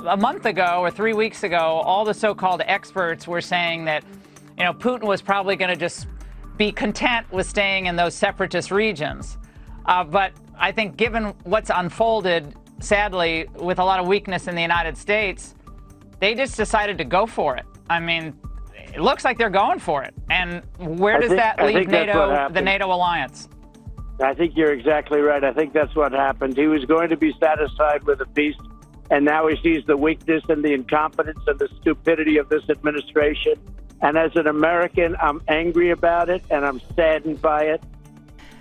a month ago or 3 weeks ago, all the so-called experts were saying that, Putin was probably going to just be content with staying in those separatist regions. But I think given what's unfolded, sadly, with a lot of weakness in the United States, they just decided to go for it. I mean, it looks like they're going for it. And where does that leave NATO, the NATO alliance? I think you're exactly right. I think that's what happened. He was going to be satisfied with a peace, and now he sees the weakness and the incompetence and the stupidity of this administration. And as an American, I'm angry about it, and I'm saddened by it.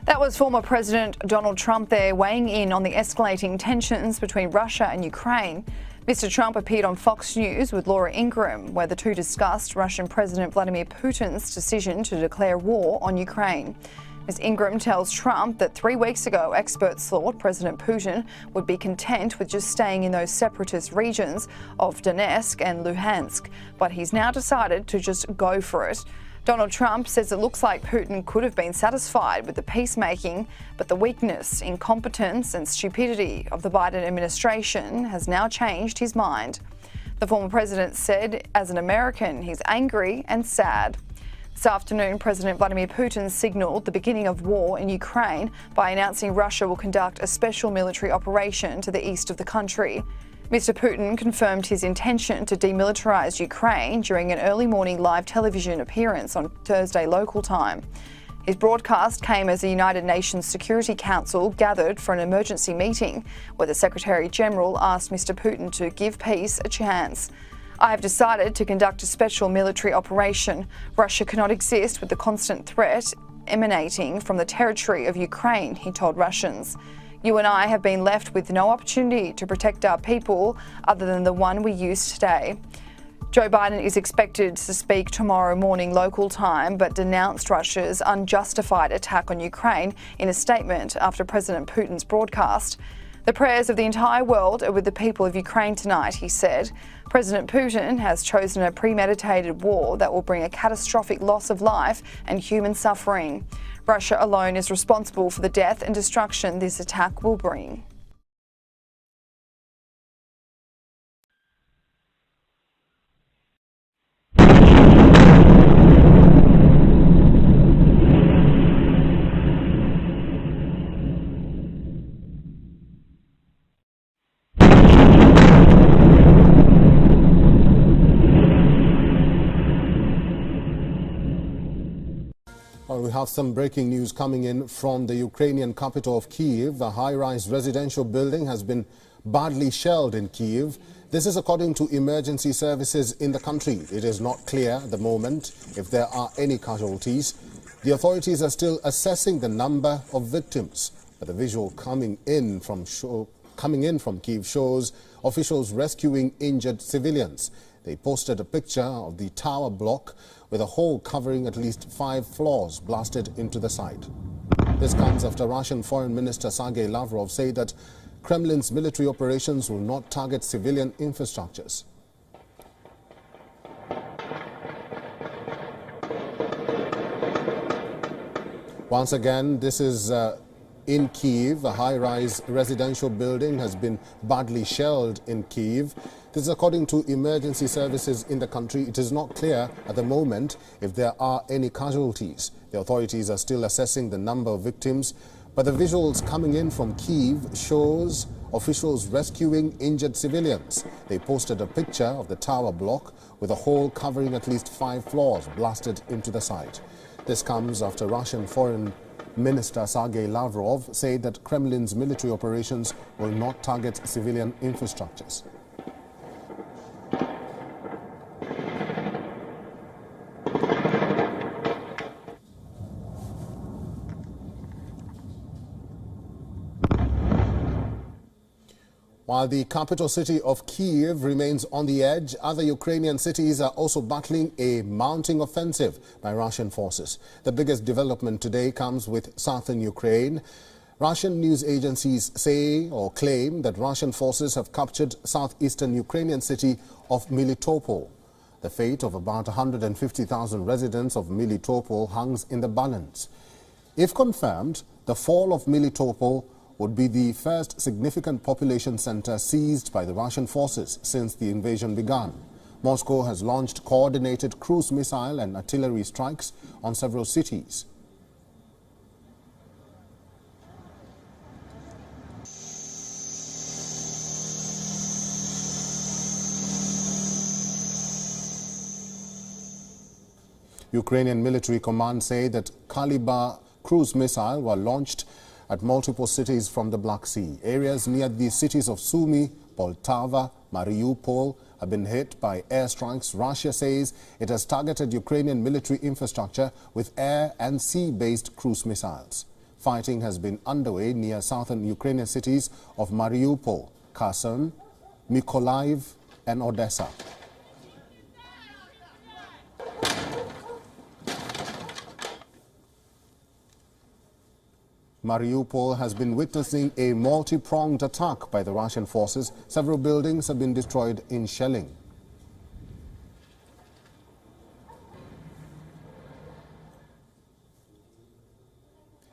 That was former President Donald Trump there weighing in on the escalating tensions between Russia and Ukraine. Mr. Trump appeared on Fox News with Laura Ingraham, where the two discussed Russian President Vladimir Putin's decision to declare war on Ukraine. Ms. Ingraham tells Trump that 3 weeks ago, experts thought President Putin would be content with just staying in those separatist regions of Donetsk and Luhansk, but he's now decided to just go for it. Donald Trump says it looks like Putin could have been satisfied with the peacemaking, but the weakness, incompetence and stupidity of the Biden administration has now changed his mind. The former president said, as an American, he's angry and sad. This afternoon, President Vladimir Putin signalled the beginning of war in Ukraine by announcing Russia will conduct a special military operation to the east of the country. Mr. Putin confirmed his intention to demilitarize Ukraine during an early morning live television appearance on Thursday local time. His broadcast came as the United Nations Security Council gathered for an emergency meeting where the Secretary General asked Mr. Putin to give peace a chance. I have decided to conduct a special military operation. Russia cannot exist with the constant threat emanating from the territory of Ukraine, he told Russians. You and I have been left with no opportunity to protect our people other than the one we use today. Joe Biden is expected to speak tomorrow morning local time, but denounced Russia's unjustified attack on Ukraine in a statement after President Putin's broadcast. The prayers of the entire world are with the people of Ukraine tonight, he said. President Putin has chosen a premeditated war that will bring a catastrophic loss of life and human suffering. Russia alone is responsible for the death and destruction this attack will bring. We have some breaking news coming in from the Ukrainian capital of Kyiv. A high-rise residential building has been badly shelled in Kyiv. This is according to emergency services in the country. It is not clear at the moment if there are any casualties. The authorities are still assessing the number of victims. But the visual coming in from Kyiv shows officials rescuing injured civilians. They posted a picture of the tower block with a hole covering at least 5 floors blasted into the site. This comes after Russian Foreign Minister Sergei Lavrov said that Kremlin's military operations will not target civilian infrastructures. Once again, this is in Kyiv. A high-rise residential building has been badly shelled in Kyiv. This is according to emergency services in the country. It is not clear at the moment if there are any casualties. The authorities are still assessing the number of victims, but the visuals coming in from Kyiv shows officials rescuing injured civilians. They posted a picture of the tower block with a hole covering at least 5 floors blasted into the site. This comes after Russian Foreign Minister Sergei Lavrov said that Kremlin's military operations will not target civilian infrastructures. While the capital city of Kyiv remains on the edge, other Ukrainian cities are also battling a mounting offensive by Russian forces. The biggest development today comes with southern Ukraine. Russian news agencies say or claim that Russian forces have captured southeastern Ukrainian city of Melitopol. The fate of about 150,000 residents of Melitopol hangs in the balance. If confirmed, the fall of Melitopol would be the first significant population center seized by the Russian forces since the invasion began. Moscow has launched coordinated cruise missile and artillery strikes on several cities. Ukrainian military command say that Kalibr cruise missile were launched at multiple cities from the Black Sea. Areas near the cities of Sumy, Poltava, Mariupol have been hit by airstrikes. Russia says it has targeted Ukrainian military infrastructure with air and sea-based cruise missiles. Fighting has been underway near southern Ukrainian cities of Mariupol, Kherson, Mykolaiv and Odessa. Mariupol has been witnessing a multi-pronged attack by the Russian forces. Several buildings have been destroyed in shelling.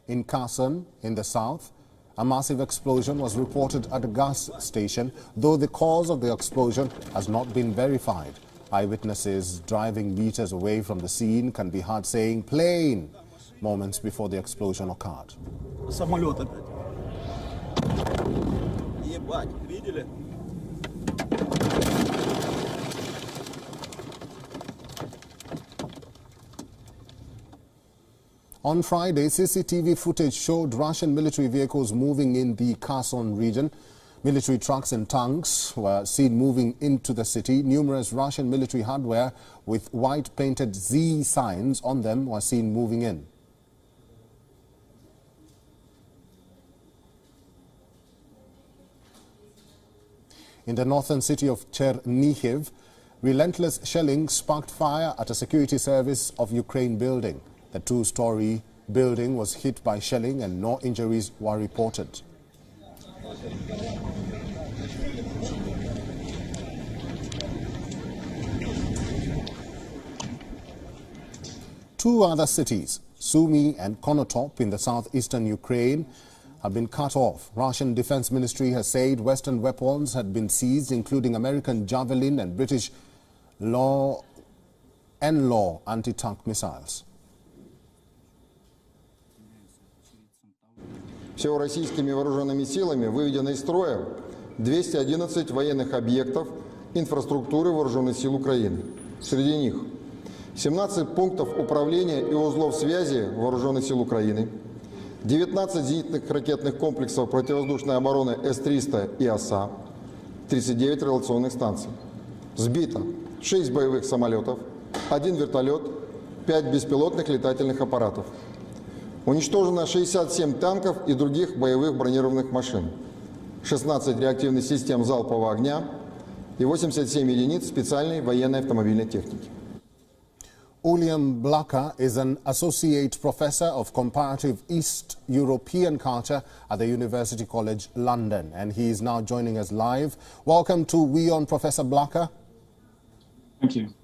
In Kherson, in the south, a massive explosion was reported at a gas station, though the cause of the explosion has not been verified. Eyewitnesses driving meters away from the scene can be heard saying "plane" moments before the explosion occurred. Самолет опять. Ебать, видели? On Friday, CCTV footage showed Russian military vehicles moving in the Kherson region. Military trucks and tanks were seen moving into the city. Numerous Russian military hardware with white painted Z signs on them were seen moving in. In the northern city of Chernihiv, relentless shelling sparked fire at a security service of Ukraine building. The two-story building was hit by shelling and no injuries were reported. Two other cities, Sumy and Konotop in the southeastern Ukraine, have been cut off. Russian Defense Ministry has said Western weapons had been seized, including American Javelin and British Law anti-tank missiles. Всего российскими вооруженными силами выведено из строя 211 военных объектов инфраструктуры вооруженных сил Украины. Среди них 17 пунктов управления и узлов связи вооруженных сил Украины, 19 зенитных ракетных комплексов противовоздушной обороны С-300 и ОСА, 39 реляционных станций. Сбито 6 боевых самолетов, 1 вертолет, 5 беспилотных летательных аппаратов. Уничтожено 67 танков и других боевых бронированных машин, 16 реактивных систем залпового огня и 87 единиц специальной военной автомобильной техники. William Blacker is an associate professor of comparative East European culture at the University College London, and he is now joining us live. Welcome to WION, Professor Blacker. Thank you.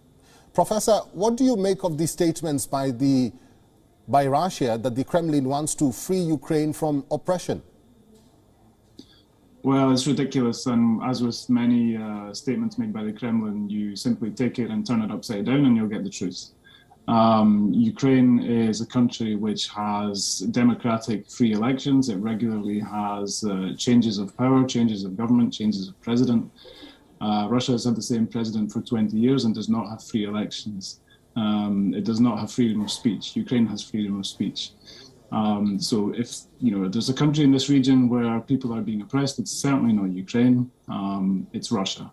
Professor, what do you make of the statements by Russia that the Kremlin wants to free Ukraine from oppression? Well, it's ridiculous, and as with many statements made by the Kremlin, you simply take it and turn it upside down and you'll get the truth. Ukraine is a country which has democratic free elections. It regularly has changes of power, changes of government, changes of president. Russia has had the same president for 20 years and does not have free elections. It does not have freedom of speech. Ukraine has freedom of speech. So if there's a country in this region where people are being oppressed, it's certainly not Ukraine, it's Russia.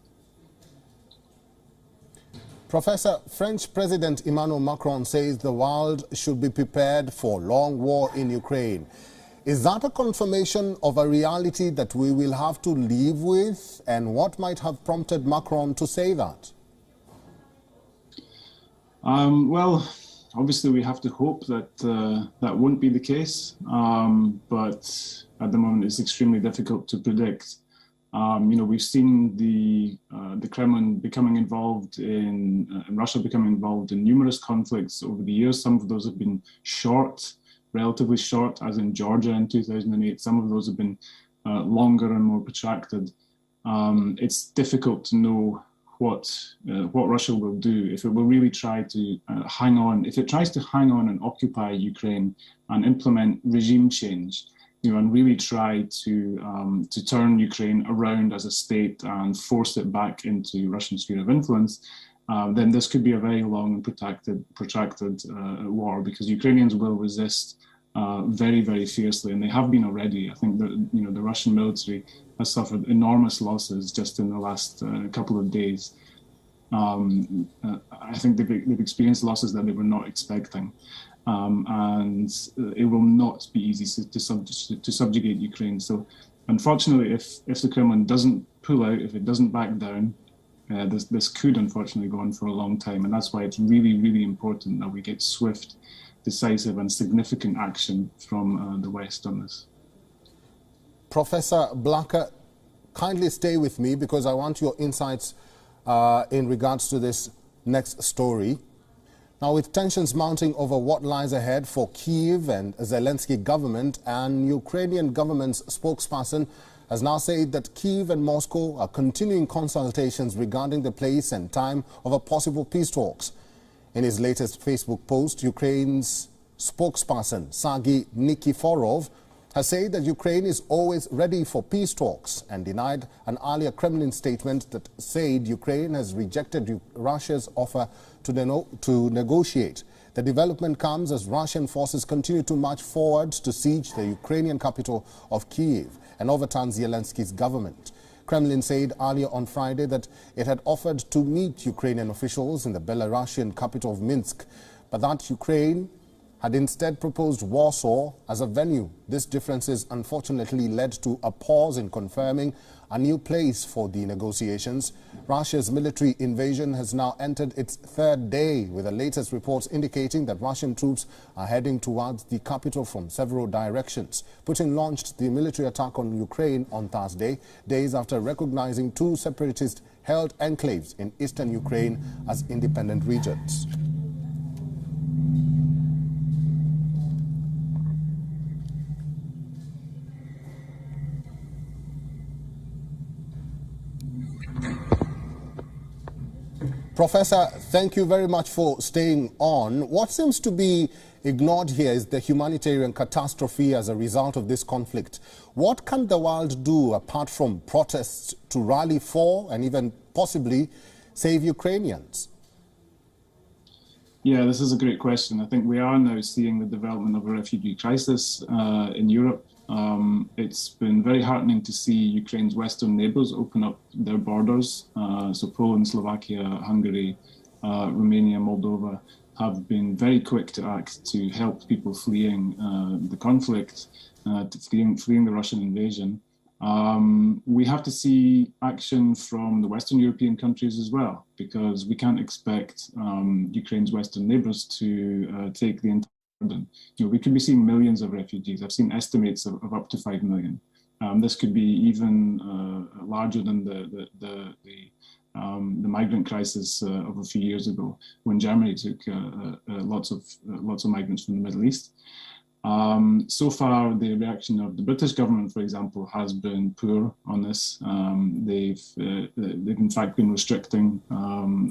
Professor, French President Emmanuel Macron says the world should be prepared for long war in Ukraine. Is that a confirmation of a reality that we will have to live with? And what might have prompted Macron to say that? Well, obviously we have to hope that that won't be the case, but at the moment it's extremely difficult to predict. We've seen the Kremlin becoming involved in Russia becoming involved in numerous conflicts over the years. Some of those have been short, relatively short, as in Georgia in 2008. Some of those have been longer and more protracted. It's difficult to know what Russia will do if it will really try to hang on. If it tries to hang on and occupy Ukraine and implement regime change, and really try to turn Ukraine around as a state and force it back into Russian sphere of influence, then this could be a very long and protracted war, because Ukrainians will resist very, very fiercely, and they have been already. I think that the Russian military has suffered enormous losses just in the last couple of days. I think they've experienced losses that they were not expecting. And it will not be easy to subjugate Ukraine. So, unfortunately, if the Kremlin doesn't pull out, if it doesn't back down, this could unfortunately go on for a long time. And that's why it's really, really important that we get swift, decisive, and significant action from the West on this. Professor Blacker, kindly stay with me because I want your insights in regards to this next story. Now, with tensions mounting over what lies ahead for Kyiv and Zelensky government, and Ukrainian government's spokesperson has now said that Kyiv and Moscow are continuing consultations regarding the place and time of a possible peace talks. In his latest Facebook post, Ukraine's spokesperson, Sergei Nikiforov, has said that Ukraine is always ready for peace talks and denied an earlier Kremlin statement that said Ukraine has rejected Russia's offer to negotiate. The development comes as Russian forces continue to march forward to siege the Ukrainian capital of Kyiv and overturn Zelensky's government. Kremlin said earlier on Friday that it had offered to meet Ukrainian officials in the Belarusian capital of Minsk, but that Ukraine had instead proposed Warsaw as a venue. These differences unfortunately led to a pause in confirming a new place for the negotiations. Russia's military invasion has now entered its third day, with the latest reports indicating that Russian troops are heading towards the capital from several directions. Putin launched the military attack on Ukraine on Thursday, days after recognizing two separatist-held enclaves in eastern Ukraine as independent regions. Professor, thank you very much for staying on. What seems to be ignored here is the humanitarian catastrophe as a result of this conflict. What can the world do apart from protests to rally for and even possibly save Ukrainians? Yeah, this is a great question. I think we are now seeing the development of a refugee crisis in Europe. It's been very heartening to see Ukraine's western neighbours open up their borders. So Poland, Slovakia, Hungary, Romania, Moldova have been very quick to act to help people fleeing the conflict, fleeing the Russian invasion. We have to see action from the Western European countries as well, because we can't expect Ukraine's western neighbours to take the entire burden. We could be seeing millions of refugees. I've seen estimates of up to 5 million. This could be even larger than the migrant crisis of a few years ago, when Germany took lots of migrants from the Middle East. So far, the reaction of the British government, for example, has been poor on this. They've in fact been restricting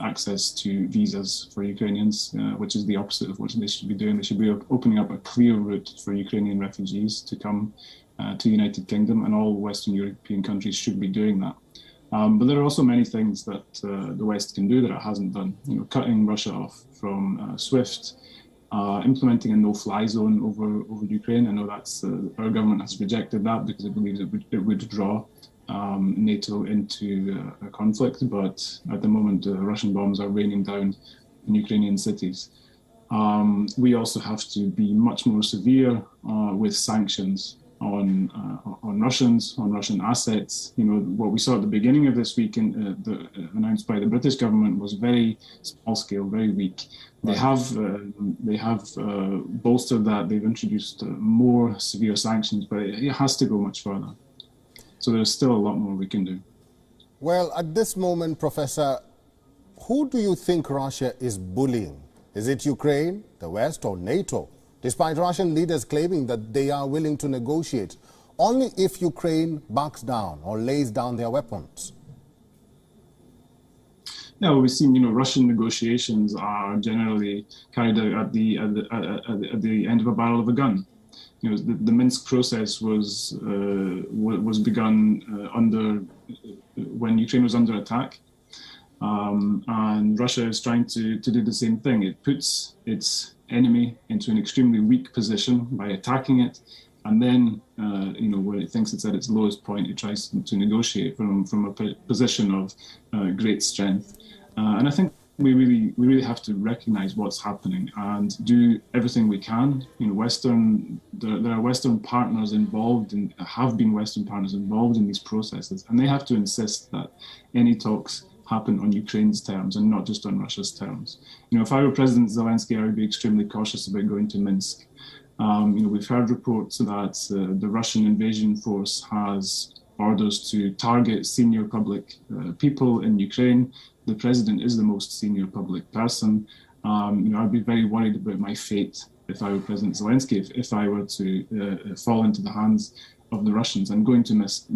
access to visas for Ukrainians, which is the opposite of what they should be doing. They should be opening up a clear route for Ukrainian refugees to come to the United Kingdom, and all Western European countries should be doing that. But there are also many things that the West can do that it hasn't done. Cutting Russia off from SWIFT, implementing a no-fly zone over Ukraine. I know that's our government has rejected that because it believes it would draw NATO into a conflict. But at the moment, Russian bombs are raining down in Ukrainian cities. We also have to be much more severe with sanctions on Russians, on Russian assets. What we saw at the beginning of this week, announced by the British government, was very small scale, very weak. They have bolstered that. They've introduced more severe sanctions, but it has to go much further. So there's still a lot more we can do. Well, at this moment, Professor, who do you think Russia is bullying? Is it Ukraine, the West, or NATO? despite Russian leaders claiming that they are willing to negotiate only if Ukraine backs down or lays down their weapons. Yeah, well, we've seen, Russian negotiations are generally carried out at the end of a barrel of a gun. The Minsk process was begun when Ukraine was under attack, and Russia is trying to do the same thing. It puts its enemy into an extremely weak position by attacking it, and then, when it thinks it's at its lowest point, it tries to negotiate from a position of great strength. And I think we really have to recognize what's happening and do everything we can. There are Western partners involved and have been Western partners involved in these processes, and they have to insist that any talks happen on Ukraine's terms and not just on Russia's terms. If I were President Zelensky, I would be extremely cautious about going to Minsk. We've heard reports that the Russian invasion force has orders to target senior public people in Ukraine. The president is the most senior public person. I'd be very worried about my fate if I were President Zelensky, if I were to fall into the hands of the Russians. And going to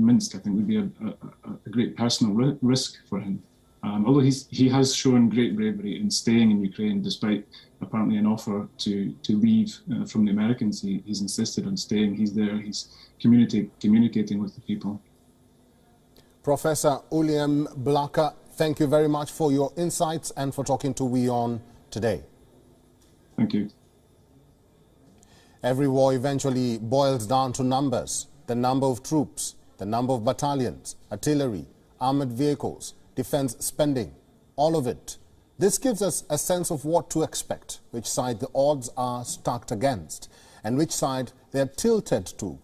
Minsk, I think, would be a great personal risk for him. Although he has shown great bravery in staying in Ukraine, despite apparently an offer to leave from the Americans. He's insisted on staying. He's there. He's communicating with the people. Professor Uliam Blaka, thank you very much for your insights and for talking to WION today. Thank you. Every war eventually boils down to numbers: the number of troops, the number of battalions, artillery, armored vehicles, defense spending, all of it. This gives us a sense of what to expect, which side the odds are stacked against, and which side they're tilted to.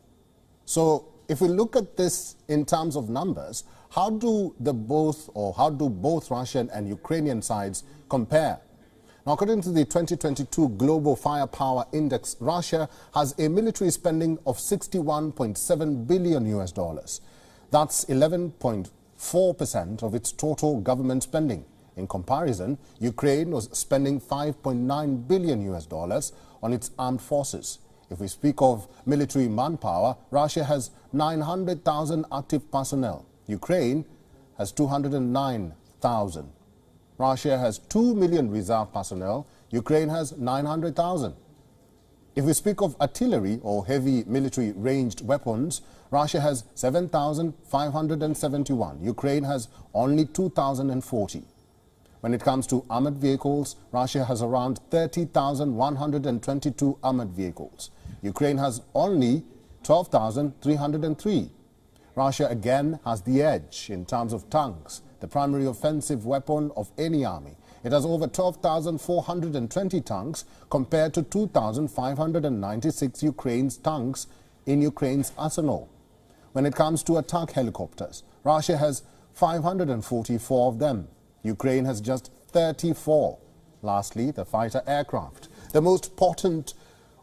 So if we look at this in terms of numbers, how do both Russian and Ukrainian sides compare? Now, according to the 2022 Global Firepower Index, Russia has a military spending of $61.7 billion US. That's 11.4% of its total government spending. In comparison, Ukraine was spending $5.9 billion US on its armed forces. If we speak of military manpower, Russia has 900,000 active personnel. Ukraine has 209,000. Russia has 2 million reserve personnel. Ukraine has 900,000. If we speak of artillery or heavy military ranged weapons, Russia has 7,571. Ukraine has only 2,040. When it comes to armored vehicles, Russia has around 30,122 armored vehicles. Ukraine has only 12,303. Russia again has the edge in terms of tanks, the primary offensive weapon of any army. It has over 12,420 tanks compared to 2,596 Ukraine's tanks in Ukraine's arsenal. When it comes to attack helicopters, Russia has 544 of them. Ukraine has just 34. Lastly, the fighter aircraft, the most potent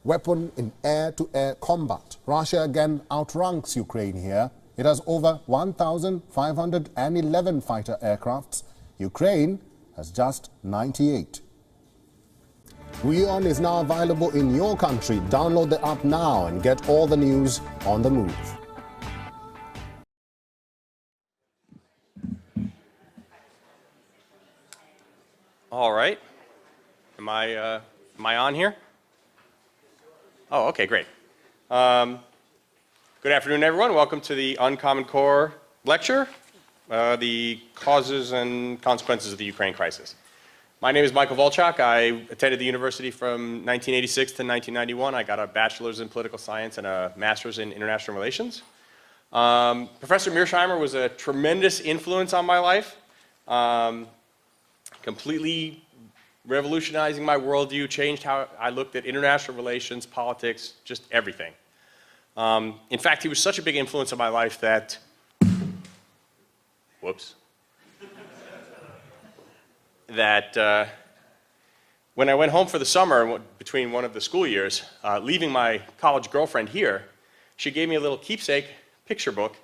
weapon in air-to-air combat. Russia again outranks Ukraine here. It has over 1,511 fighter aircrafts. Ukraine has just 98. WION is now available in your country. Download the app now and get all the news on the move. All right. Am I on here? Oh, okay, great. Good afternoon, everyone. Welcome to the Uncommon Core lecture, the causes and consequences of the Ukraine crisis. My name is Michael Volchak. I attended the university from 1986 to 1991. I got a bachelor's in political science and a master's in international relations. Professor Mearsheimer was a tremendous influence on my life, completely revolutionizing my worldview, changed how I looked at international relations, politics, just everything. In fact, he was such a big influence on my life that, when I went home for the summer between one of the school years, leaving my college girlfriend here, she gave me a little keepsake picture book,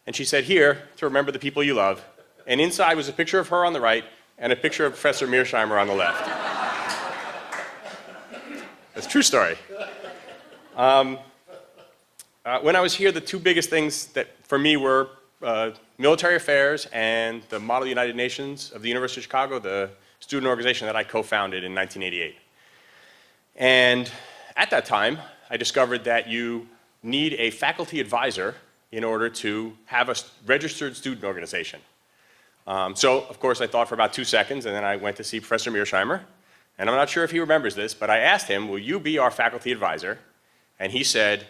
and she said, "Here, to remember the people you love." And inside was a picture of her on the right and a picture of Professor Mearsheimer on the left. That's a true story. When I was here, the two biggest things that for me were military affairs and the Model United Nations of the University of Chicago, the student organization that I co-founded in 1988. And at that time, I discovered that you need a faculty advisor in order to have a registered student organization. So, of course, I thought for about 2 seconds, and then I went to see Professor Mearsheimer. And I'm not sure if he remembers this, but I asked him, will you be our faculty advisor? And he said,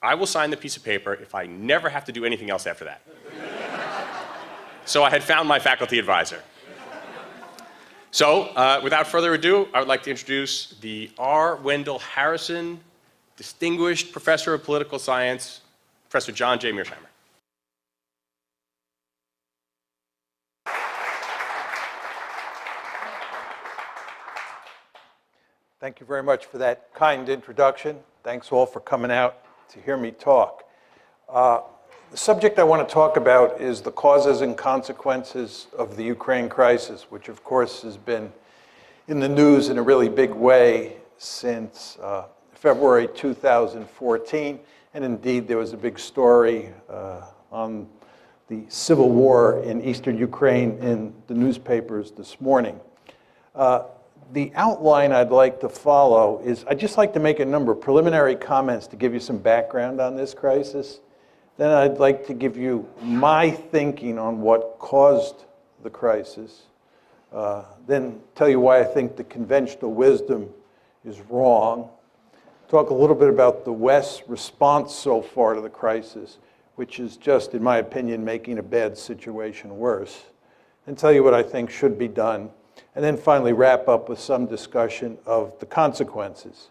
I will sign the piece of paper if I never have to do anything else after that. So I had found my faculty advisor. So, without further ado, I would like to introduce the R. Wendell Harrison Distinguished Professor of Political Science, Professor John J. Mearsheimer. Thank you very much for that kind introduction. Thanks all for coming out to hear me talk. The subject I want to talk about is the causes and consequences of the Ukraine crisis, which of course has been in the news in a really big way since February 2014. And indeed, there was a big story on the civil war in eastern Ukraine in the newspapers this morning. The outline I'd like to follow is I'd just like to make a number of preliminary comments to give you some background on this crisis. Then I'd like to give you my thinking on what caused the crisis. Then tell you why I think the conventional wisdom is wrong. Talk a little bit about the West's response so far to the crisis, which is just, in my opinion, making a bad situation worse. And tell you what I think should be done. And then finally wrap up with some discussion of the consequences.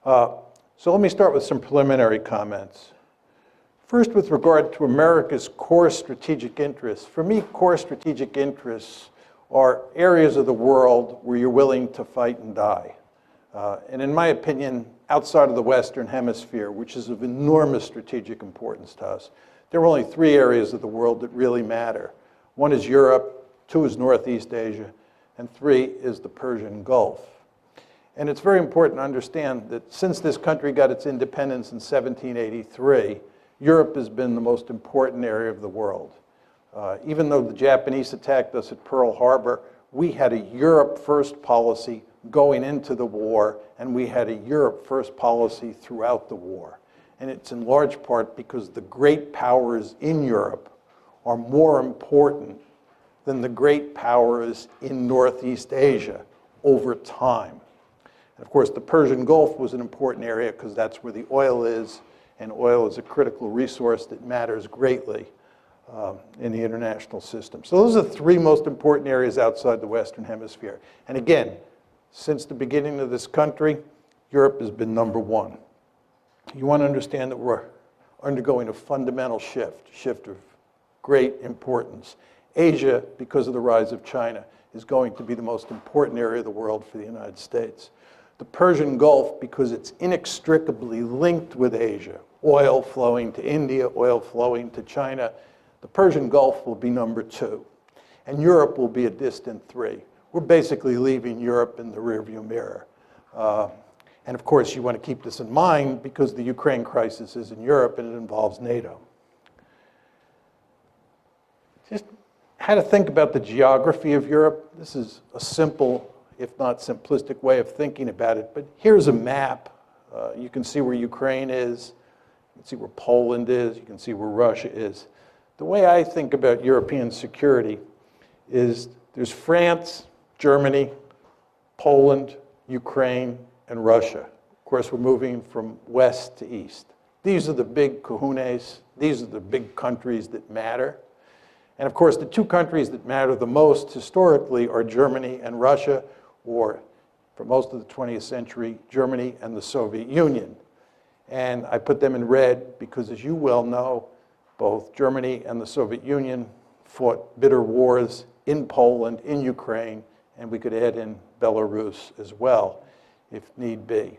So let me start with some preliminary comments. First, with regard to America's core strategic interests. For me, core strategic interests are areas of the world where you're willing to fight and die. And in my opinion, outside of the Western Hemisphere, which is of enormous strategic importance to us, there are only 3 areas of the world that really matter. 1 is Europe, 2 is Northeast Asia, and 3 is the Persian Gulf. And it's very important to understand that since this country got its independence in 1783, Europe has been the most important area of the world. Even though the Japanese attacked us at Pearl Harbor, we had a Europe first policy going into the war, and we had a Europe first policy throughout the war. And it's in large part because the great powers in Europe are more important than the great powers in Northeast Asia over time. And of course, the Persian Gulf was an important area because that's where the oil is, and oil is a critical resource that matters greatly in the international system. So those are the 3 most important areas outside the Western Hemisphere. And again, since the beginning of this country, Europe has been number 1. You want to understand that we're undergoing a fundamental shift of great importance. Asia, because of the rise of China, is going to be the most important area of the world for the United States. The Persian Gulf, because it's inextricably linked with Asia, oil flowing to India, oil flowing to China, the Persian Gulf will be number 2. And Europe will be a distant 3. We're basically leaving Europe in the rearview mirror. And of course, you want to keep this in mind because the Ukraine crisis is in Europe and it involves NATO. Just how to think about the geography of Europe. This is a simple, if not simplistic way of thinking about it, but here's a map. You can see where Ukraine is, you can see where Poland is, you can see where Russia is. The way I think about European security is there's France, Germany, Poland, Ukraine, and Russia. Of course, we're moving from west to east. These are the big kahunas. These are the big countries that matter. And of course, the 2 countries that matter the most historically are Germany and Russia, or for most of the 20th century, Germany and the Soviet Union. And I put them in red because, as you well know, both Germany and the Soviet Union fought bitter wars in Poland, in Ukraine, and we could add in Belarus as well, if need be.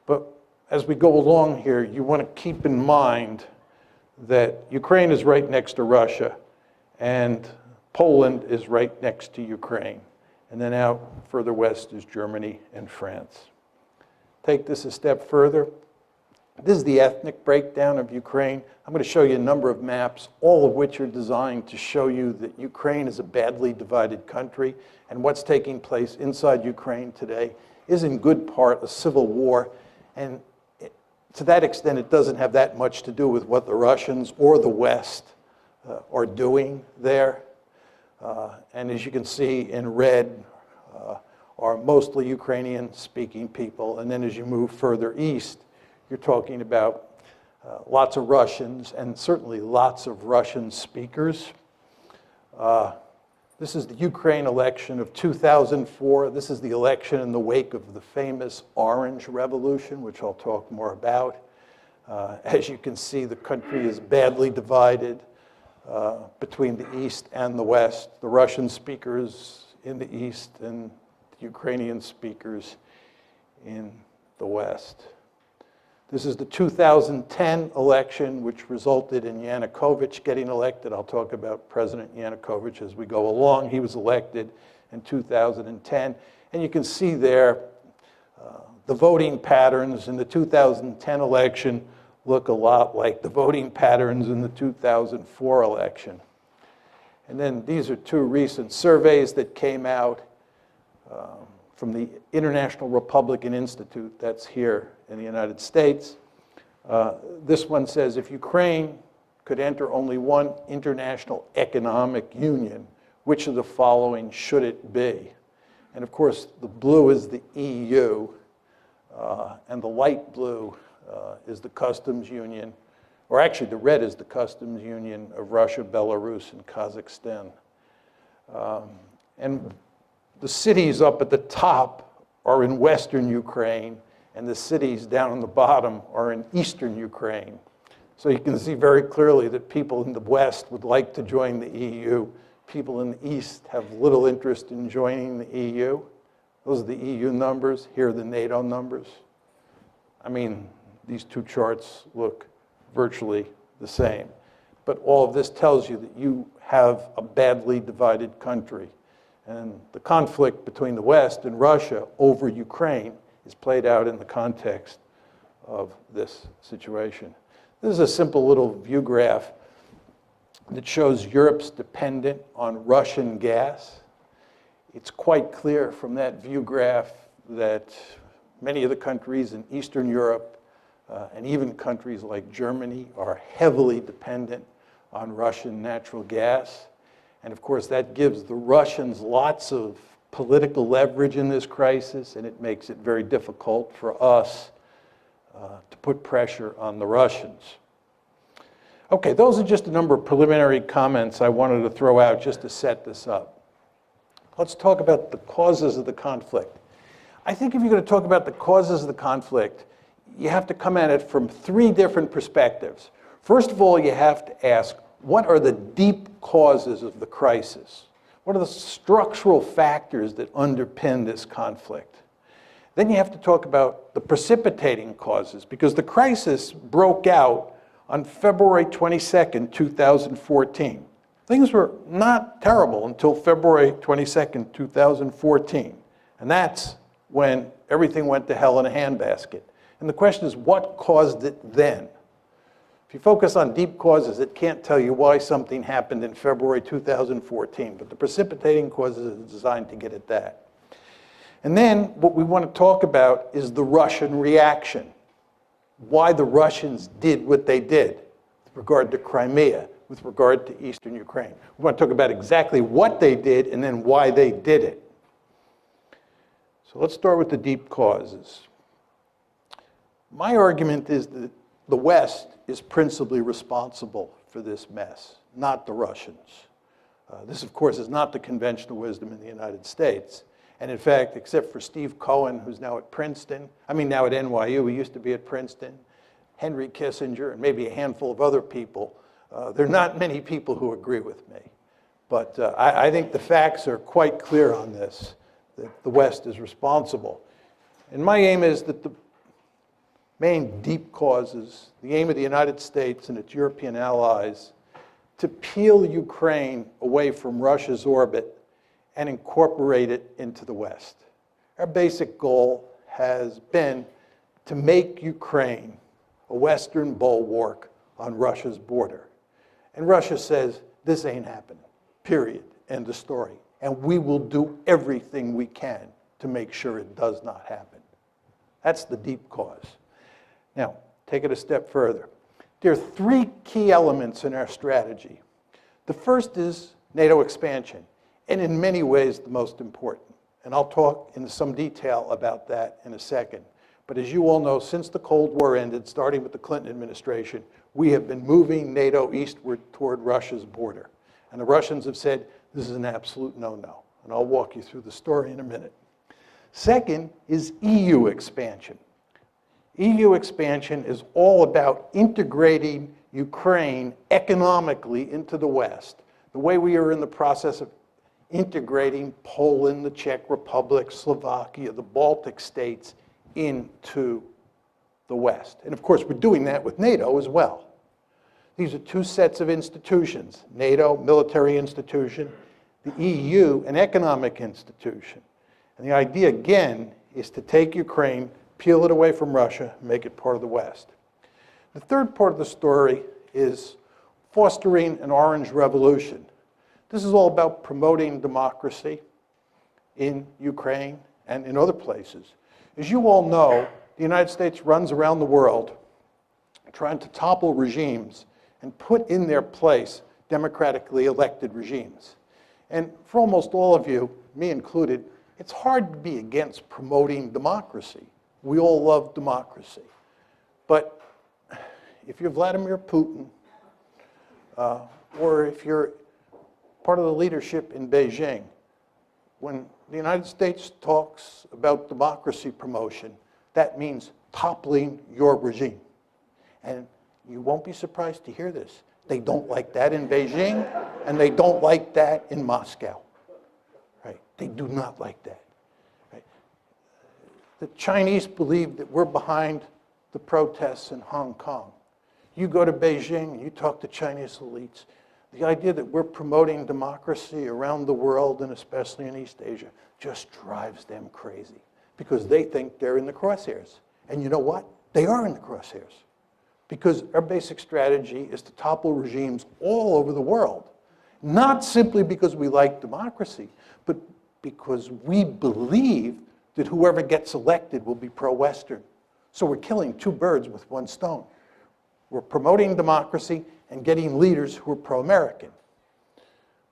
But as we go along here, you want to keep in mind that Ukraine is right next to Russia, and Poland is right next to Ukraine. And then out further west is Germany and France. Take this a step further. This is the ethnic breakdown of Ukraine. I'm going to show you a number of maps, all of which are designed to show you that Ukraine is a badly divided country, and what's taking place inside Ukraine today is in good part a civil war, and to that extent it doesn't have that much to do with what the Russians or the West are doing there. And as you can see in red are mostly Ukrainian-speaking people, and then as you move further east, you're talking about lots of Russians and certainly lots of Russian speakers. This is the Ukraine election of 2004. This is the election in the wake of the famous Orange Revolution, which I'll talk more about. As you can see, the country is badly divided between the East and the West. The Russian speakers in the East and the Ukrainian speakers in the West. This is the 2010 election, which resulted in Yanukovych getting elected. I'll talk about President Yanukovych as we go along. He was elected in 2010. And you can see there the voting patterns in the 2010 election look a lot like the voting patterns in the 2004 election. And then these are two recent surveys that came out from the International Republican Institute, that's here in the United States. This one says, if Ukraine could enter only one international economic union, which of the following should it be? And of course, the blue is the EU, and the light blue is the customs union, or actually the red is the customs union of Russia, Belarus, and Kazakhstan. And the cities up at the top are in Western Ukraine, and the cities down on the bottom are in Eastern Ukraine. So you can see very clearly that people in the West would like to join the EU. People in the East have little interest in joining the EU. Those are the EU numbers. Here are the NATO numbers. I mean, these two charts look virtually the same. But all of this tells you that you have a badly divided country. And the conflict between the West and Russia over Ukraine is played out in the context of this situation. This is a simple little view graph that shows Europe's dependence on Russian gas. It's quite clear from that view graph that many of the countries in Eastern Europe and even countries like Germany are heavily dependent on Russian natural gas. And of course, that gives the Russians lots of political leverage in this crisis, and it makes it very difficult for us to put pressure on the Russians. Okay, those are just a number of preliminary comments I wanted to throw out just to set this up. Let's talk about the causes of the conflict. I think if you're going to talk about the causes of the conflict, you have to come at it from three different perspectives. First of all, you have to ask, what are the deep causes of the crisis? What are the structural factors that underpin this conflict? Then you have to talk about the precipitating causes, because the crisis broke out on February 22nd, 2014. Things were not terrible until February 22nd, 2014. And that's when everything went to hell in a handbasket. And the question is, what caused it then? If you focus on deep causes, it can't tell you why something happened in February 2014, but the precipitating causes are designed to get at that. And then what we want to talk about is the Russian reaction, why the Russians did what they did with regard to Crimea, with regard to Eastern Ukraine. We want to talk about exactly what they did and then why they did it. So let's start with the deep causes. My argument is that the West is principally responsible for this mess, not the Russians. This, of course, is not the conventional wisdom in the United States. And in fact, except for Steve Cohen, who's now at Princeton, now at NYU, he used to be at Princeton, Henry Kissinger, and maybe a handful of other people, there are not many people who agree with me. But I think the facts are quite clear on this, that the West is responsible. And my aim is that the main deep causes, the aim of the United States and its European allies, to peel Ukraine away from Russia's orbit and incorporate it into the West. Our basic goal has been to make Ukraine a a Western bulwark on Russia's border. And Russia says, this ain't happening, period, end of story. And we will do everything we can to make sure it does not happen. That's the deep cause. Now, take it a step further. There are three key elements in our strategy. The first is NATO expansion, and in many ways the most important. And I'll talk in some detail about that in a second. But as you all know, since the Cold War ended, starting with the Clinton administration, we have been moving NATO eastward toward Russia's border. And the Russians have said, this is an absolute no-no. And I'll walk you through the story in a minute. Second is EU expansion. EU expansion is all about integrating Ukraine economically into the West, the way we are in the process of integrating Poland, the Czech Republic, Slovakia, the Baltic states into the West. And of course, we're doing that with NATO as well. These are two sets of institutions, NATO, military institution, the EU, an economic institution. And the idea, again, is to take Ukraine, peel it away from Russia, and make it part of the West. The third part of the story is fostering an orange revolution. This is all about promoting democracy in Ukraine and in other places. As you all know, the United States runs around the world trying to topple regimes and put in their place democratically elected regimes. And for almost all of you, me included, it's hard to be against promoting democracy. We all love democracy. But if you're Vladimir Putin, or if you're part of the leadership in Beijing, when the United States talks about democracy promotion, that means toppling your regime. And you won't be surprised to hear this. They don't like that in Beijing, and they don't like that in Moscow. Right? They do not like that. Right? The Chinese believe that we're behind the protests in Hong Kong. You go to Beijing and you talk to Chinese elites, the idea that we're promoting democracy around the world, and especially in East Asia, just drives them crazy because they think they're in the crosshairs. And you know what? They are in the crosshairs because our basic strategy is to topple regimes all over the world, not simply because we like democracy, but because we believe that whoever gets elected will be pro-Western. So we're killing two birds with one stone. We're promoting democracy and getting leaders who are pro-American.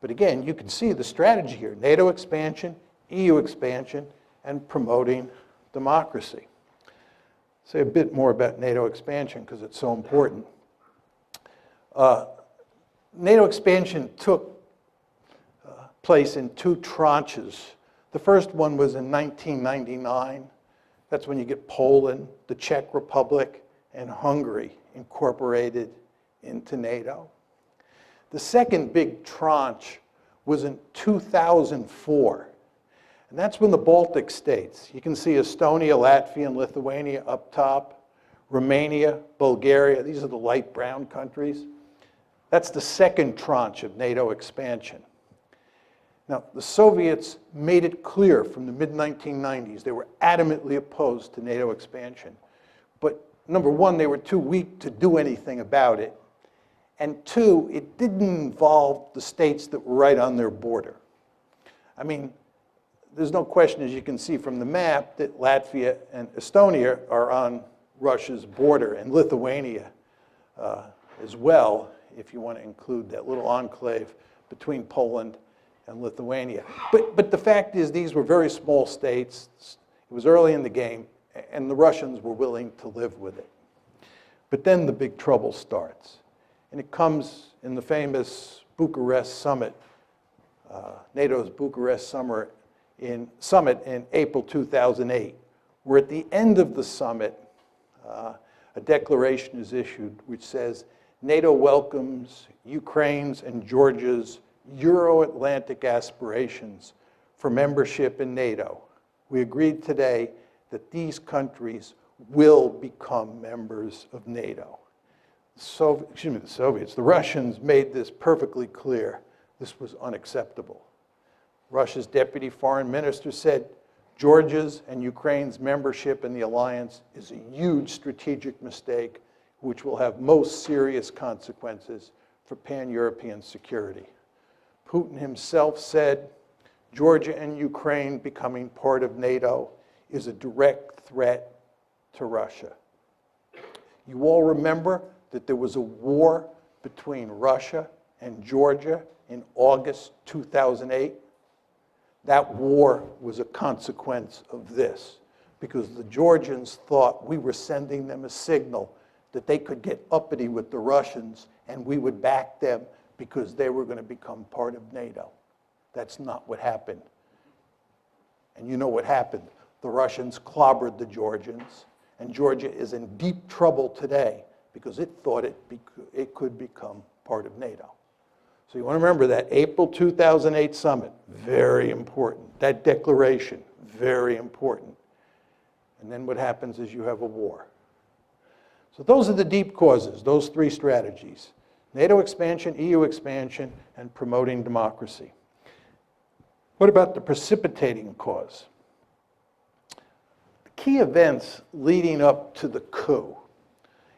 But again, you can see the strategy here: NATO expansion, EU expansion, and promoting democracy. Say a bit more about NATO expansion because it's so important. NATO expansion took place in two tranches. The first one was in 1999. That's when you get Poland, the Czech Republic, and Hungary incorporated into NATO. The second big tranche was in 2004. And that's when the Baltic states, you can see Estonia, Latvia, and Lithuania up top, Romania, Bulgaria, these are the light brown countries. That's the second tranche of NATO expansion. Now, the Soviets made it clear from the mid-1990s they were adamantly opposed to NATO expansion. But number one, they were too weak to do anything about it. And two, it didn't involve the states that were right on their border. I mean, there's no question, as you can see from the map, that Latvia and Estonia are on Russia's border, and Lithuania as well, if you want to include that little enclave between Poland and Lithuania. But the fact is, these were very small states. It was early in the game, and the Russians were willing to live with it. But then the big trouble starts, and it comes in the famous Bucharest summit, NATO's Bucharest summit in April 2008, where at the end of the summit, a declaration is issued which says, NATO welcomes Ukraine's and Georgia's Euro-Atlantic aspirations for membership in NATO. We agreed today that these countries will become members of NATO. The Russians made this perfectly clear. This was unacceptable. Russia's deputy foreign minister said, Georgia's and Ukraine's membership in the alliance is a huge strategic mistake. which will have most serious consequences for pan-European security. Putin himself said Georgia and Ukraine becoming part of NATO is a direct threat to Russia. You all remember that there was a war between Russia and Georgia in August 2008? That war was a consequence of this, because the Georgians thought we were sending them a signal that they could get uppity with the Russians and we would back them because they were going to become part of NATO. That's not what happened. And you know what happened. The Russians clobbered the Georgians, and Georgia is in deep trouble today because it thought it could become part of NATO. So you want to remember that April 2008 summit, very important. That declaration, very important. And then what happens is you have a war. So those are the deep causes, those three strategies: NATO expansion, EU expansion, and promoting democracy. What about the precipitating cause? The key events leading up to the coup.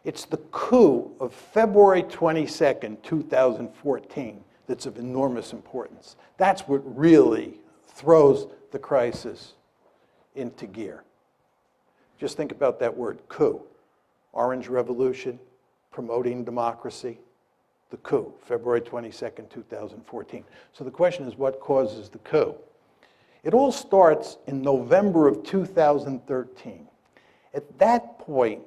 It's the coup of February 22nd, 2014 that's of enormous importance. That's what really throws the crisis into gear. Just think about that word, coup. Orange Revolution, promoting democracy, the coup, February 22nd, 2014. So the question is, what causes the coup? It all starts in November of 2013. At that point,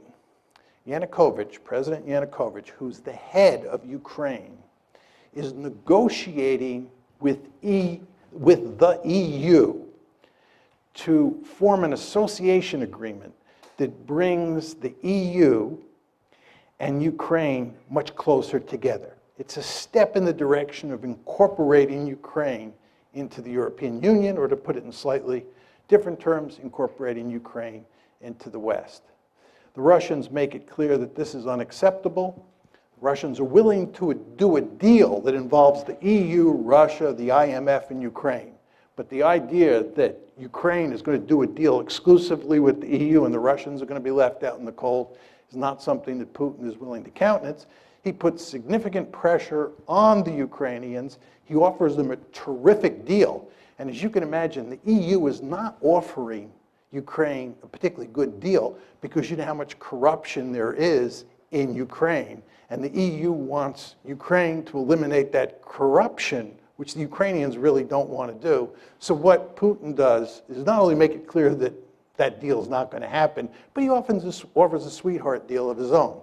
Yanukovych, President Yanukovych, who's the head of Ukraine, is negotiating with the EU to form an association agreement that brings the EU and Ukraine much closer together. It's a step in the direction of incorporating Ukraine into the European Union, or to put it in slightly different terms, incorporating Ukraine into the West. The Russians make it clear that this is unacceptable. The Russians are willing to do a deal that involves the EU, Russia, the IMF, and Ukraine. But the idea that Ukraine is going to do a deal exclusively with the EU and the Russians are going to be left out in the cold is not something that Putin is willing to countenance. He puts significant pressure on the Ukrainians. He offers them a terrific deal. And as you can imagine, the EU is not offering Ukraine a particularly good deal because you know how much corruption there is in Ukraine. And the EU wants Ukraine to eliminate that corruption, which the Ukrainians really don't want to do. So what Putin does is not only make it clear that that deal is not going to happen, but he often offers a sweetheart deal of his own.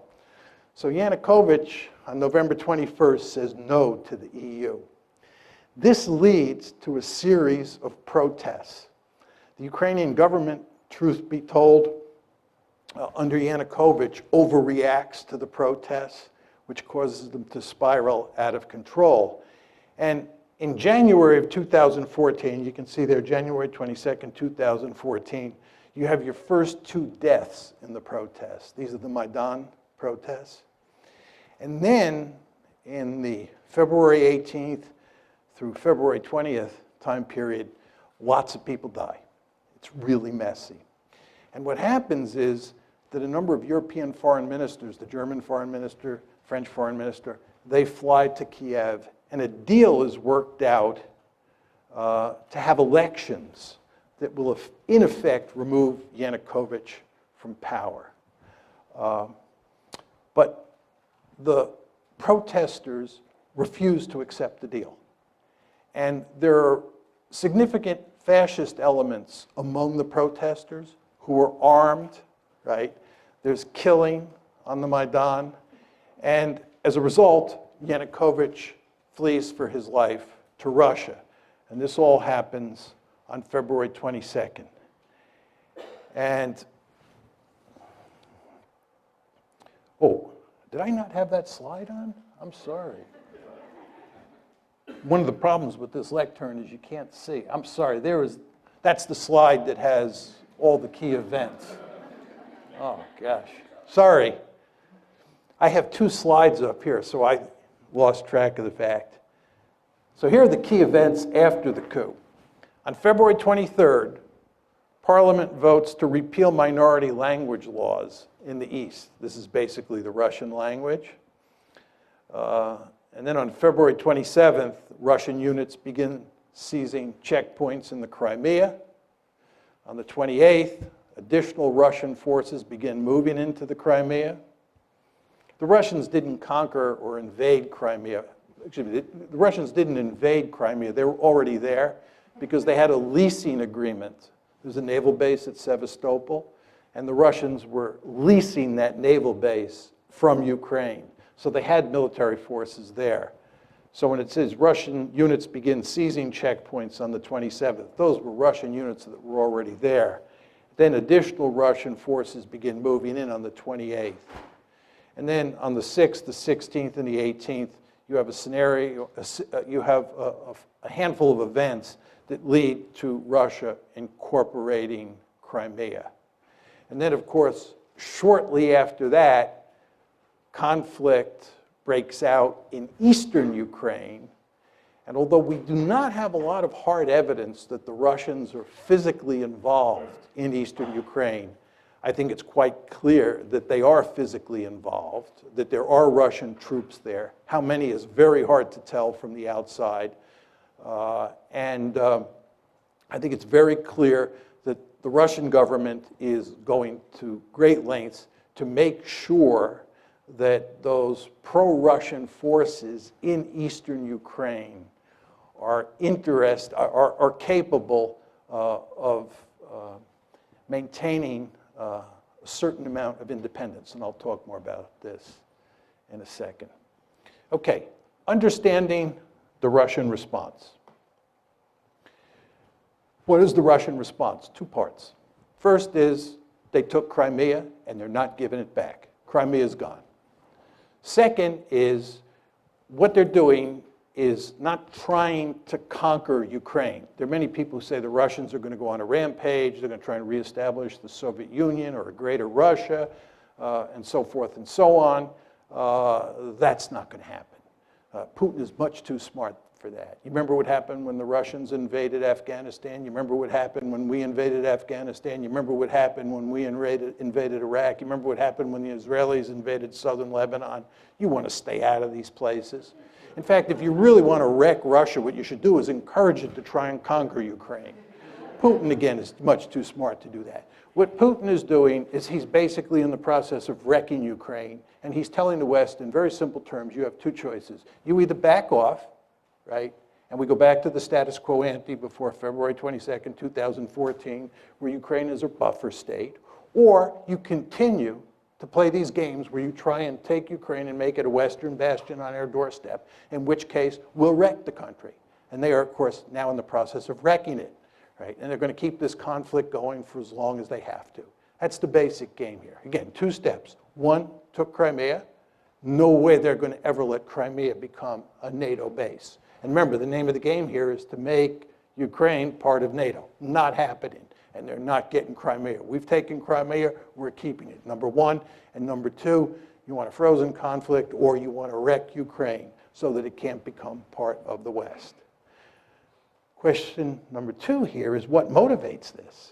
So Yanukovych, on November 21st, says no to the EU. This leads to a series of protests. The Ukrainian government, truth be told, under Yanukovych, overreacts to the protests, which causes them to spiral out of control. And in January of 2014, you can see there, January 22nd, 2014, you have your first 2 deaths in the protests. These are the Maidan protests. And then in the February 18th through February 20th time period, lots of people die. It's really messy. And what happens is that a number of European foreign ministers, the German foreign minister, French foreign minister, they fly to Kiev, and a deal is worked out to have elections that will, in effect, remove Yanukovych from power. But the protesters refuse to accept the deal. And there are significant fascist elements among the protesters who are armed, right? There's killing on the Maidan. And as a result, Yanukovych flees for his life to Russia. And this all happens on February 22nd. And, oh, did I not have that slide on? I'm sorry. One of the problems with this lectern is you can't see. I'm sorry, that's the slide that has all the key events. Oh, gosh. Sorry. I have 2 slides up here, so I lost track of the fact. So here are the key events after the coup. On February 23rd, Parliament votes to repeal minority language laws in the East. This is basically the Russian language. And then on February 27th, Russian units begin seizing checkpoints in the Crimea. On the 28th, additional Russian forces begin moving into the Crimea. The Russians didn't conquer or invade Crimea. Excuse me, the Russians didn't invade Crimea. They were already there because they had a leasing agreement. There's a naval base at Sevastopol, and the Russians were leasing that naval base from Ukraine. So they had military forces there. So when it says Russian units begin seizing checkpoints on the 27th, those were Russian units that were already there. Then additional Russian forces begin moving in on the 28th. And then on the 6th, the 16th, and the 18th, you have a scenario, you have a handful of events that lead to Russia incorporating Crimea. And then, of course, shortly after that, conflict breaks out in eastern Ukraine. And although we do not have a lot of hard evidence that the Russians are physically involved in eastern Ukraine, I think it's quite clear that they are physically involved, that there are Russian troops there. How many is very hard to tell from the outside. I think it's very clear that the Russian government is going to great lengths to make sure that those pro-Russian forces in eastern Ukraine are capable of maintaining a certain amount of independence, and I'll talk more about this in a second. Okay, understanding the Russian response. What is the Russian response? Two parts. First is they took Crimea and they're not giving it back. Crimea is gone. Second is what they're doing is not trying to conquer Ukraine. There are many people who say the Russians are going to go on a rampage, they're going to try and reestablish the Soviet Union or a greater Russia, and so forth and so on. That's not going to happen. Putin is much too smart for that. You remember what happened when the Russians invaded Afghanistan? You remember what happened when we invaded Afghanistan? You remember what happened when we invaded Iraq? You remember what happened when the Israelis invaded southern Lebanon? You want to stay out of these places. In fact, if you really want to wreck Russia, what you should do is encourage it to try and conquer Ukraine. Putin, again, is much too smart to do that. What Putin is doing is he's basically in the process of wrecking Ukraine, and he's telling the West in very simple terms, you have two choices. You either back off, right, and we go back to the status quo ante before February 22nd, 2014, where Ukraine is a buffer state, or you continue to play these games where you try and take Ukraine and make it a Western bastion on our doorstep, in which case we'll wreck the country. And they are, of course, now in the process of wrecking it, right? And they're going to keep this conflict going for as long as they have to. That's the basic game here. Again, two steps. One, took Crimea. No way they're going to ever let Crimea become a NATO base. And remember, the name of the game here is to make Ukraine part of NATO. Not happening. And they're not getting Crimea. We've taken Crimea, we're keeping it, number one. And number two, you want a frozen conflict or you want to wreck Ukraine so that it can't become part of the West. Question number two here is what motivates this?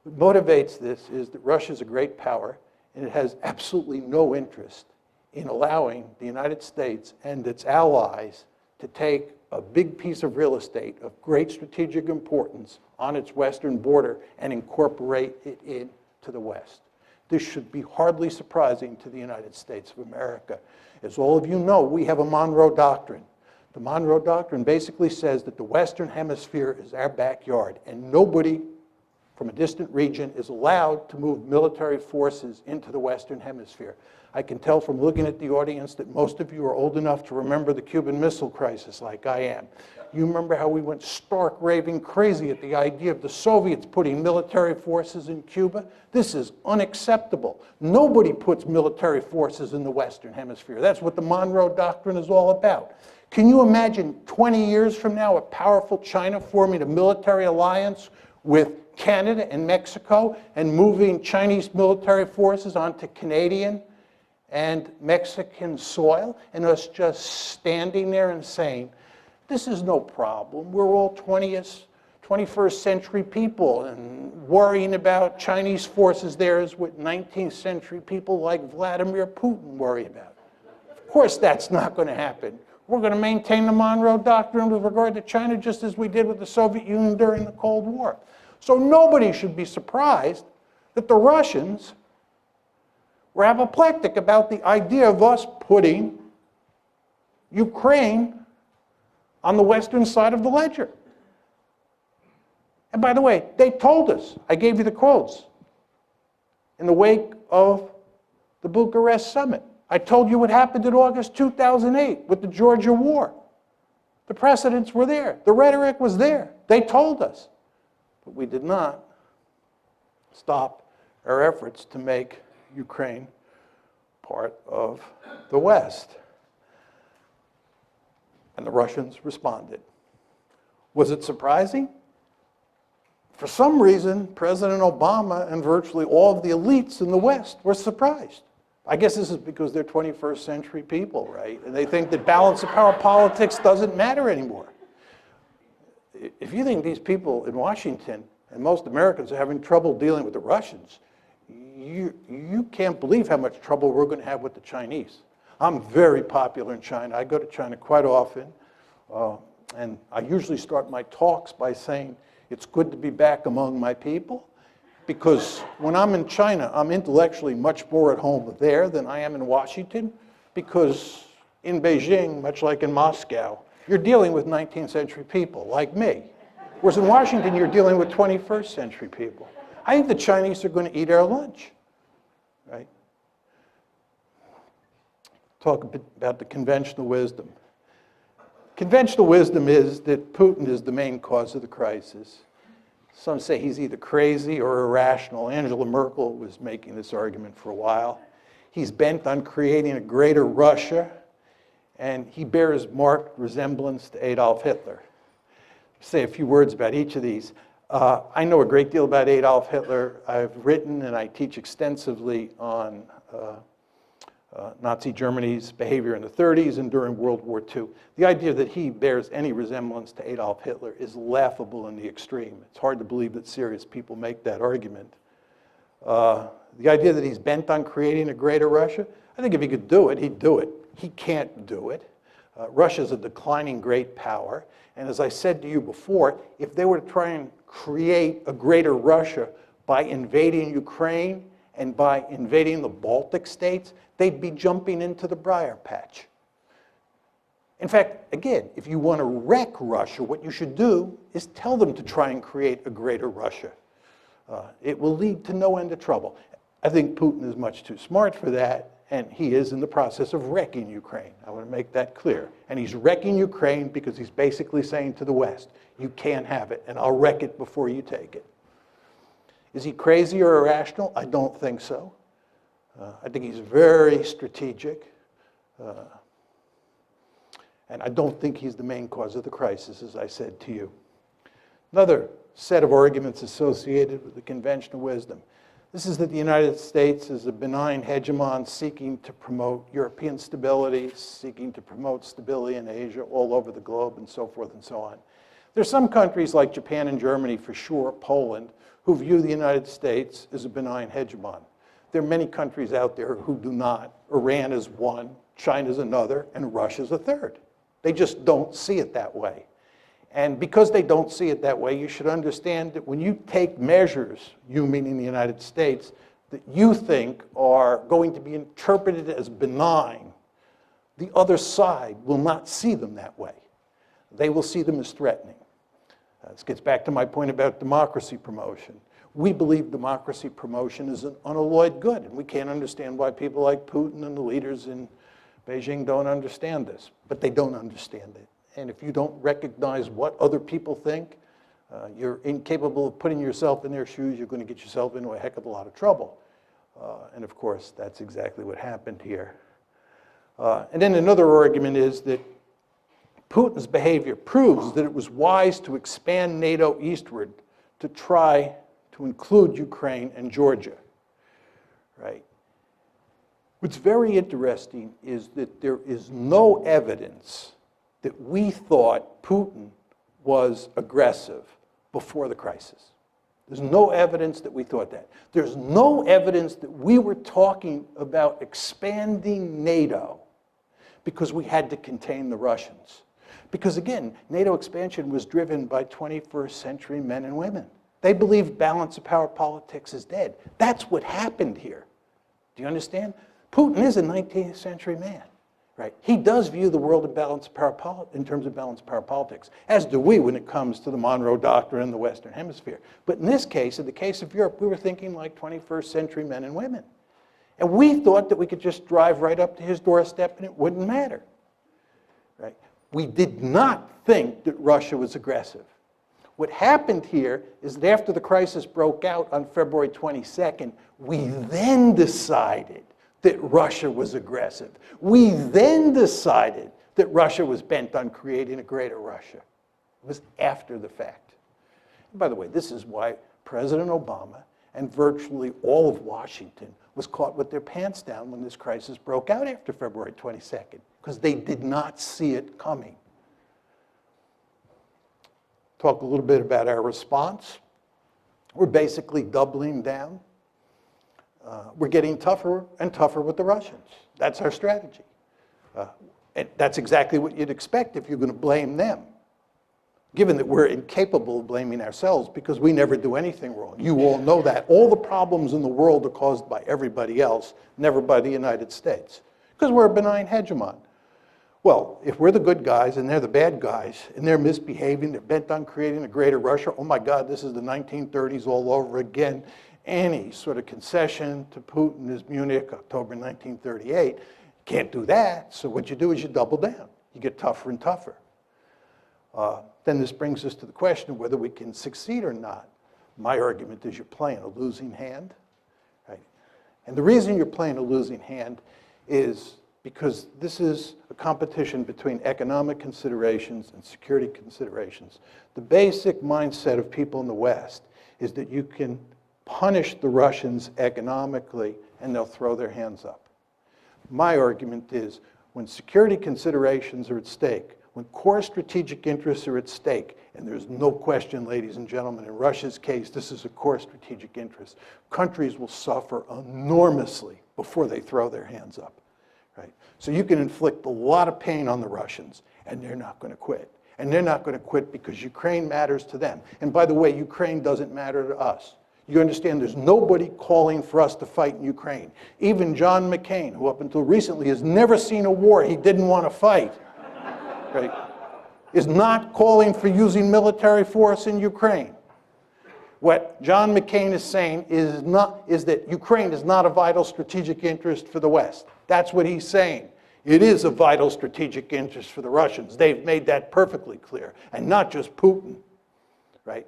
What motivates this is that Russia is a great power and it has absolutely no interest in allowing the United States and its allies to take a big piece of real estate of great strategic importance on its western border and incorporate it into the West. This should be hardly surprising to the United States of America. As all of you know, we have a Monroe Doctrine. The Monroe Doctrine basically says that the Western Hemisphere is our backyard, and nobody from a distant region is allowed to move military forces into the Western Hemisphere. I can tell from looking at the audience that most of you are old enough to remember the Cuban Missile Crisis like I am. You remember how we went stark raving crazy at the idea of the Soviets putting military forces in Cuba? This is unacceptable. Nobody puts military forces in the Western Hemisphere. That's what the Monroe Doctrine is all about. Can you imagine 20 years from now a powerful China forming a military alliance with Canada and Mexico and moving Chinese military forces onto Canadian and Mexican soil, and us just standing there and saying, this is no problem. We're all 20th 21st century people and worrying about Chinese forces there is what 19th century people like Vladimir Putin worry about. Of course that's not going to happen. We're going to maintain the Monroe Doctrine with regard to China just as we did with the Soviet Union during the Cold War. So nobody should be surprised that the Russians were apoplectic about the idea of us putting Ukraine on the western side of the ledger. And by the way, they told us, I gave you the quotes, in the wake of the Bucharest summit. I told you what happened in August 2008 with the Georgia war. The precedents were there. The rhetoric was there. They told us. But we did not stop our efforts to make Ukraine part of the West. And the Russians responded. Was it surprising? For some reason, President Obama and virtually all of the elites in the West were surprised. I guess this is because they're 21st century people, right? And they think that balance of power politics doesn't matter anymore. If you think these people in Washington and most Americans are having trouble dealing with the Russians, you can't believe how much trouble we're going to have with the Chinese. I'm very popular in China. I go to China quite often. And I usually start my talks by saying, it's good to be back among my people, because when I'm in China, I'm intellectually much more at home there than I am in Washington, because in Beijing, much like in Moscow, you're dealing with 19th century people like me. Whereas in Washington, you're dealing with 21st century people. I think the Chinese are going to eat our lunch, right? Talk a bit about the conventional wisdom. Conventional wisdom is that Putin is the main cause of the crisis. Some say he's either crazy or irrational. Angela Merkel was making this argument for a while. He's bent on creating a greater Russia, and he bears marked resemblance to Adolf Hitler. I'll say a few words about each of these. I know a great deal about Adolf Hitler. I've written and I teach extensively on Nazi Germany's behavior in the 30s and during World War II. The idea that he bears any resemblance to Adolf Hitler is laughable in the extreme. It's hard to believe that serious people make that argument. The idea that he's bent on creating a greater Russia, I think if he could do it, he'd do it. He can't do it. Russia's a declining great power. And as I said to you before, if they were to try and create a greater Russia by invading Ukraine and by invading the Baltic states, they'd be jumping into the briar patch. In fact, again, if you want to wreck Russia, what you should do is tell them to try and create a greater Russia. It will lead to no end of trouble. I think Putin is much too smart for that, and he is in the process of wrecking Ukraine. I want to make that clear. And he's wrecking Ukraine because he's basically saying to the West, you can't have it, and I'll wreck it before you take it. Is he crazy or irrational? I don't think so. I think he's very strategic. And I don't think he's the main cause of the crisis, as I said to you. Another set of arguments associated with the conventional wisdom. This is that the United States is a benign hegemon seeking to promote European stability, seeking to promote stability in Asia, all over the globe, and so forth and so on. There's some countries like Japan and Germany, for sure, Poland, who view the United States as a benign hegemon. There are many countries out there who do not. Iran is one, China's another, and Russia's a third. They just don't see it that way. And because they don't see it that way, you should understand that when you take measures, you meaning the United States, that you think are going to be interpreted as benign, the other side will not see them that way. They will see them as threatening. This gets back to my point about democracy promotion. We believe democracy promotion is an unalloyed good, and we can't understand why people like Putin and the leaders in Beijing don't understand this, but they don't understand it. And if you don't recognize what other people think, you're incapable of putting yourself in their shoes, you're going to get yourself into a heck of a lot of trouble. And of course, that's exactly what happened here. And then another argument is that Putin's behavior proves that it was wise to expand NATO eastward to try to include Ukraine and Georgia, right? What's very interesting is that there is no evidence that we thought Putin was aggressive before the crisis. There's no evidence that we thought that. There's no evidence that we were talking about expanding NATO because we had to contain the Russians. Because again, NATO expansion was driven by 21st century men and women. They believed balance of power politics is dead. That's what happened here. Do you understand? Putin is a 19th century man. Right? He does view the world in terms of balance of power politics, as do we when it comes to the Monroe Doctrine in the Western Hemisphere. But in this case, in the case of Europe, we were thinking like 21st century men and women. And we thought that we could just drive right up to his doorstep and it wouldn't matter. Right? We did not think that Russia was aggressive. What happened here is that after the crisis broke out on February 22nd, we then decided that Russia was aggressive. We then decided that Russia was bent on creating a greater Russia. It was after the fact. And by the way, this is why President Obama and virtually all of Washington was caught with their pants down when this crisis broke out after February 22nd, because they did not see it coming. Talk a little bit about our response. We're basically doubling down. We're getting tougher and tougher with the Russians. That's our strategy. And that's exactly what you'd expect if you're going to blame them, given that we're incapable of blaming ourselves because we never do anything wrong. You all know that. All the problems in the world are caused by everybody else, never by the United States, because we're a benign hegemon. Well, if we're the good guys and they're the bad guys and they're misbehaving, they're bent on creating a greater Russia, oh my God, this is the 1930s all over again. Any sort of concession to Putin is Munich, October 1938. Can't do that, so what you do is you double down. You get tougher and tougher. Then this brings us to the question of whether we can succeed or not. My argument is you're playing a losing hand. Right? And the reason you're playing a losing hand is because this is a competition between economic considerations and security considerations. The basic mindset of people in the West is that you can punish the Russians economically and they'll throw their hands up. My argument is when security considerations are at stake, when core strategic interests are at stake, and there's no question, ladies and gentlemen, in Russia's case, this is a core strategic interest, countries will suffer enormously before they throw their hands up. Right? So you can inflict a lot of pain on the Russians, and they're not going to quit. And they're not going to quit because Ukraine matters to them. And by the way, Ukraine doesn't matter to us. You understand there's nobody calling for us to fight in Ukraine. Even John McCain, who up until recently has never seen a war he didn't want to fight, right, is not calling for using military force in Ukraine. What John McCain is saying is that Ukraine is not a vital strategic interest for the West. That's what he's saying. It is a vital strategic interest for the Russians. They've made that perfectly clear, and not just Putin, right?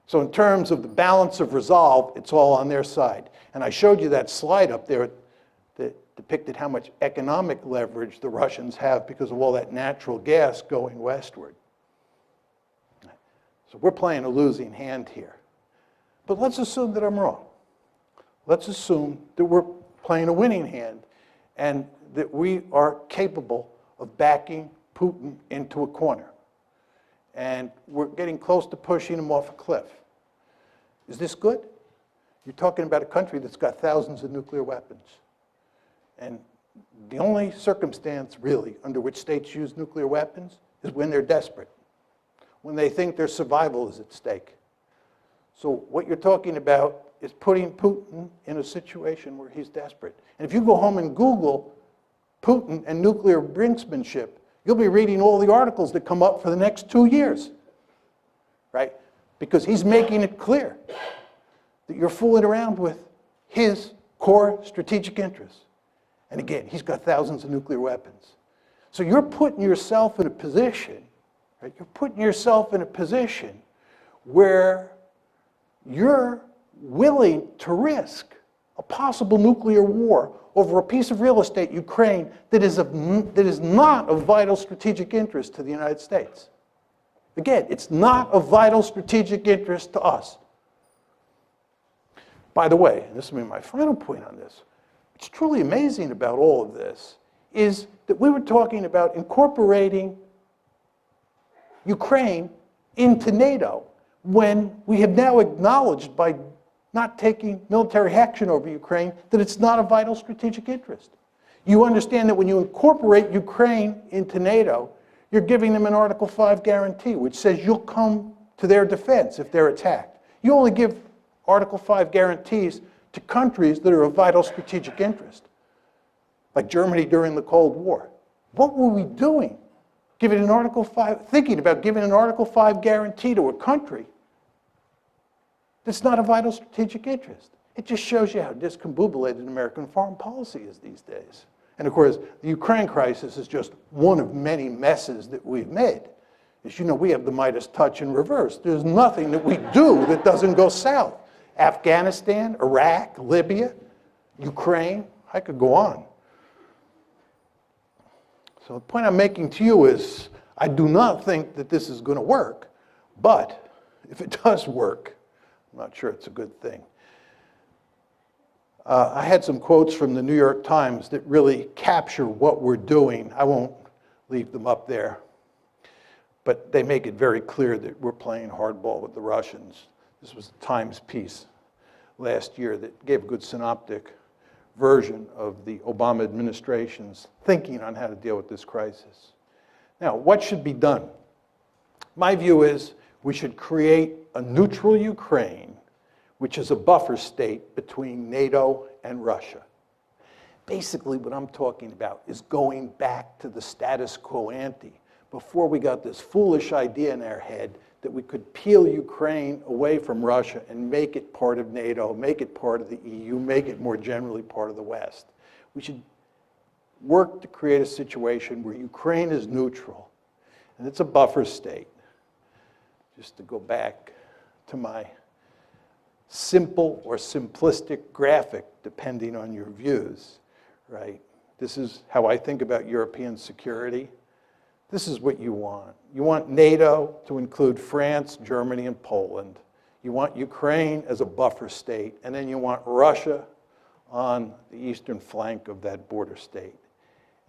So in terms of the balance of resolve, it's all on their side. And I showed you that slide up there that depicted how much economic leverage the Russians have because of all that natural gas going westward. So we're playing a losing hand here. But let's assume that I'm wrong. Let's assume that we're playing a winning hand and that we are capable of backing Putin into a corner. And we're getting close to pushing him off a cliff. Is this good? You're talking about a country that's got thousands of nuclear weapons. And the only circumstance, really, under which states use nuclear weapons is when they're desperate, when they think their survival is at stake. So what you're talking about is putting Putin in a situation where he's desperate. And if you go home and Google Putin and nuclear brinksmanship, you'll be reading all the articles that come up for the next 2 years, right? Because he's making it clear that you're fooling around with his core strategic interests. And again, he's got thousands of nuclear weapons. So you're putting yourself in a position, right? You're putting yourself in a position where you're willing to risk a possible nuclear war over a piece of real estate, Ukraine, that is not of vital strategic interest to the United States. Again, it's not of vital strategic interest to us. By the way, and this will be my final point on this, what's truly amazing about all of this is that we were talking about incorporating Ukraine into NATO when we have now acknowledged by not taking military action over Ukraine that it's not a vital strategic interest. You understand that when you incorporate Ukraine into NATO, you're giving them an Article 5 guarantee, which says you'll come to their defense if they're attacked. You only give Article 5 guarantees to countries that are of vital strategic interest, like Germany during the Cold War. What were we doing? Giving an Article 5, thinking about giving an Article 5 guarantee to a country that's not a vital strategic interest. It just shows you how discombobulated American foreign policy is these days. And of course, the Ukraine crisis is just one of many messes that we've made. As you know, we have the Midas touch in reverse. There's nothing that we do that doesn't go south. Afghanistan, Iraq, Libya, Ukraine, I could go on. So the point I'm making to you is, I do not think that this is going to work, but if it does work, I'm not sure it's a good thing. I had some quotes from the New York Times that really capture what we're doing. I won't leave them up there, but they make it very clear that we're playing hardball with the Russians. This was a Times piece last year that gave a good synoptic version of the Obama administration's thinking on how to deal with this crisis. Now, what should be done? My view is we should create a neutral Ukraine, which is a buffer state between NATO and Russia. Basically, what I'm talking about is going back to the status quo ante, before we got this foolish idea in our head that we could peel Ukraine away from Russia and make it part of NATO, make it part of the EU, make it more generally part of the West. We should work to create a situation where Ukraine is neutral, and it's a buffer state. Just to go back to my simple or simplistic graphic, depending on your views, right? This is how I think about European security. This is what you want. You want NATO to include France, Germany, and Poland. You want Ukraine as a buffer state, and then you want Russia on the eastern flank of that border state.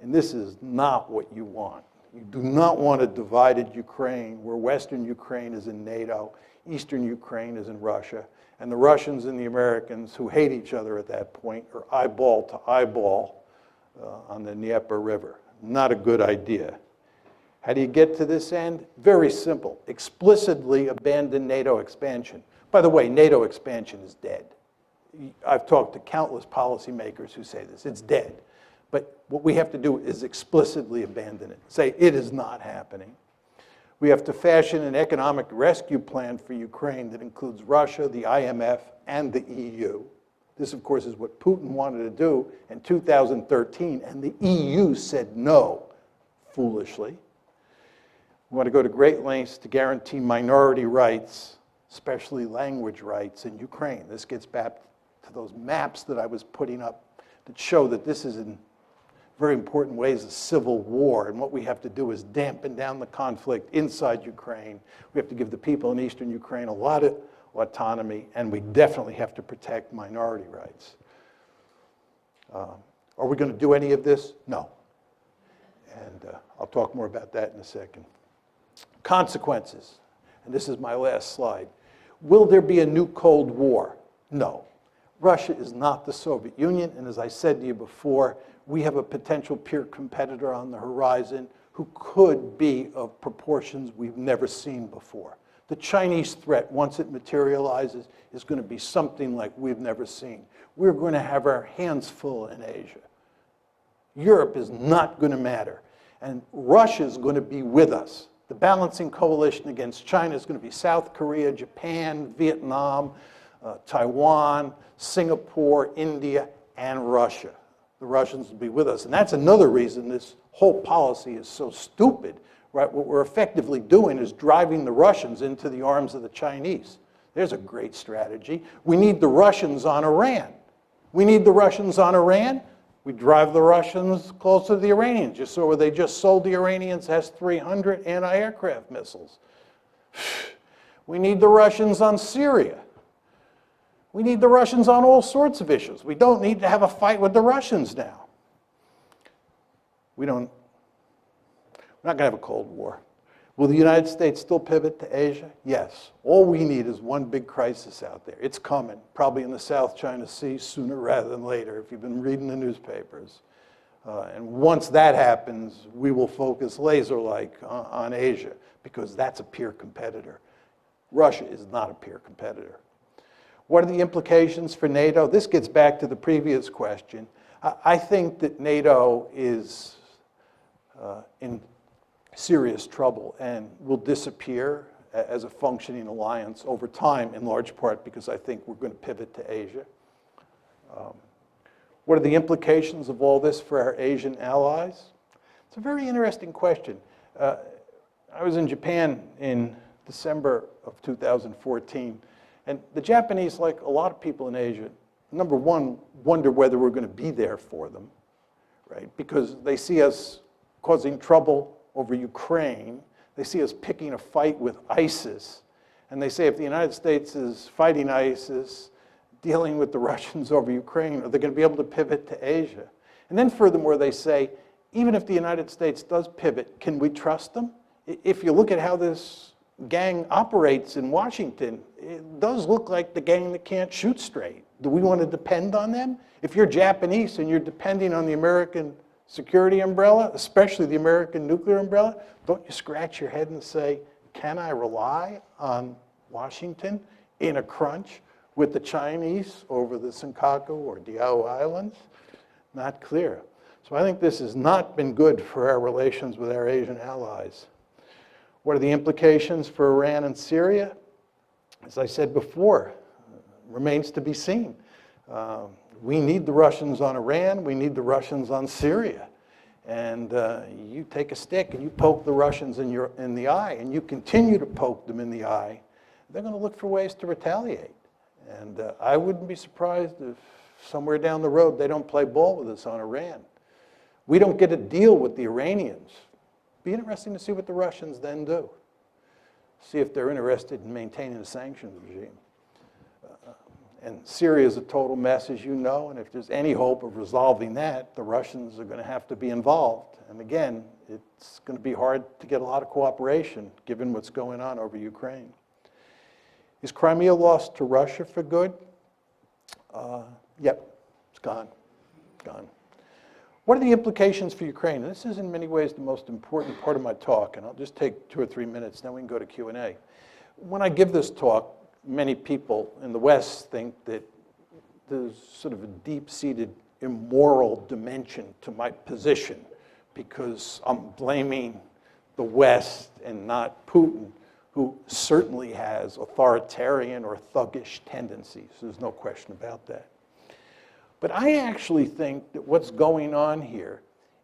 And this is not what you want. You do not want a divided Ukraine where Western Ukraine is in NATO, Eastern Ukraine is in Russia, and the Russians and the Americans, who hate each other at that point, are eyeball to eyeball on the Dnieper River. Not a good idea. How do you get to this end? Very simple. Explicitly abandon NATO expansion. By the way, NATO expansion is dead. I've talked to countless policymakers who say this. It's dead. But what we have to do is explicitly abandon it. Say it is not happening. We have to fashion an economic rescue plan for Ukraine that includes Russia, the IMF, and the EU. This, of course, is what Putin wanted to do in 2013, and the EU said no, foolishly. We want to go to great lengths to guarantee minority rights, especially language rights in Ukraine. This gets back to those maps that I was putting up that show that this is in very important ways a civil war, and what we have to do is dampen down the conflict inside Ukraine. We have to give the people in eastern Ukraine a lot of autonomy, and we definitely have to protect minority rights. Are we going to do any of this? No. And I'll talk more about that in a second. Consequences, and this is my last slide. Will there be a new Cold War? No. Russia is not the Soviet Union, and as I said to you before, we have a potential peer competitor on the horizon who could be of proportions we've never seen before. The Chinese threat, once it materializes, is going to be something like we've never seen. We're going to have our hands full in Asia. Europe is not going to matter, and Russia is going to be with us. The balancing coalition against China is going to be South Korea, Japan, Vietnam, Taiwan, Singapore, India, and Russia. The Russians will be with us. And that's another reason this whole policy is so stupid, right? What we're effectively doing is driving the Russians into the arms of the Chinese. There's a great strategy. We need the Russians on Iran. We need the Russians on Iran. We drive the Russians closer to the Iranians. You saw where they just sold the Iranians S-300 anti-aircraft missiles. We need the Russians on Syria. We need the Russians on all sorts of issues. We don't need to have a fight with the Russians now. We're not going to have a Cold War. Will the United States still pivot to Asia? Yes. All we need is one big crisis out there. It's coming, probably in the South China Sea sooner rather than later, if you've been reading the newspapers. And once that happens, we will focus laser-like on Asia, because that's a peer competitor. Russia is not a peer competitor. What are the implications for NATO? This gets back to the previous question. I think that NATO is in serious trouble and will disappear as a functioning alliance over time, in large part because I think we're going to pivot to Asia. What are the implications of all this for our Asian allies? It's a very interesting question. I was in Japan in December of 2014, and the Japanese, like a lot of people in Asia, number one, wonder whether we're going to be there for them, right? Because they see us causing trouble over Ukraine. They see us picking a fight with ISIS. And they say if the United States is fighting ISIS, dealing with the Russians over Ukraine, are they going to be able to pivot to Asia? And then furthermore, they say, even if the United States does pivot, can we trust them? If you look at how this gang operates in Washington, it does look like the gang that can't shoot straight. Do we want to depend on them? If you're Japanese and you're depending on the American security umbrella, especially the American nuclear umbrella, don't you scratch your head and say, can I rely on Washington in a crunch with the Chinese over the Senkaku or Diaoyu Islands? Not clear. So I think this has not been good for our relations with our Asian allies. What are the implications for Iran and Syria? As I said before, remains to be seen. We need the Russians on Iran. We need the Russians on Syria. And you take a stick and you poke the Russians in the eye, and you continue to poke them in the eye, they're going to look for ways to retaliate. And I wouldn't be surprised if somewhere down the road they don't play ball with us on Iran. We don't get a deal with the Iranians. Be interesting to see what the Russians then do. See if they're interested in maintaining a sanctions regime. And Syria is a total mess, as you know, and if there's any hope of resolving that, the Russians are going to have to be involved. And again, it's going to be hard to get a lot of cooperation, given what's going on over Ukraine. Is Crimea lost to Russia for good? Yep, it's gone. Gone. What are the implications for Ukraine? And this is in many ways the most important part of my talk, and I'll just take 2 or 3 minutes, then we can go to Q&A. When I give this talk, many people in the West think that there's sort of a deep-seated immoral dimension to my position because I'm blaming the West and not Putin, who certainly has authoritarian or thuggish tendencies. There's no question about that. But I actually think that what's going on here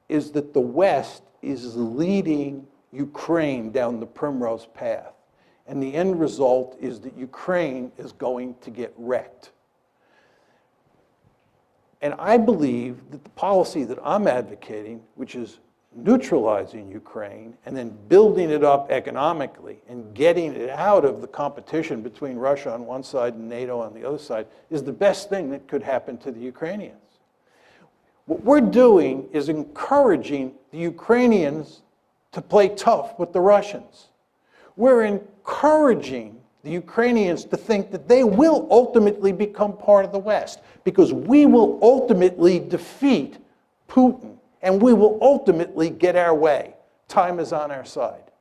is that the West is leading Ukraine down the primrose path. And the end result is that Ukraine is going to get wrecked. And I believe that the policy that I'm advocating, which is neutralizing Ukraine and then building it up economically and getting it out of the competition between Russia on one side and NATO on the other side, is the best thing that could happen to the Ukrainians. What we're doing is encouraging the Ukrainians to play tough with the Russians. We're encouraging the Ukrainians to think that they will ultimately become part of the West, because we will ultimately defeat Putin and we will ultimately get our way. Time is on our side.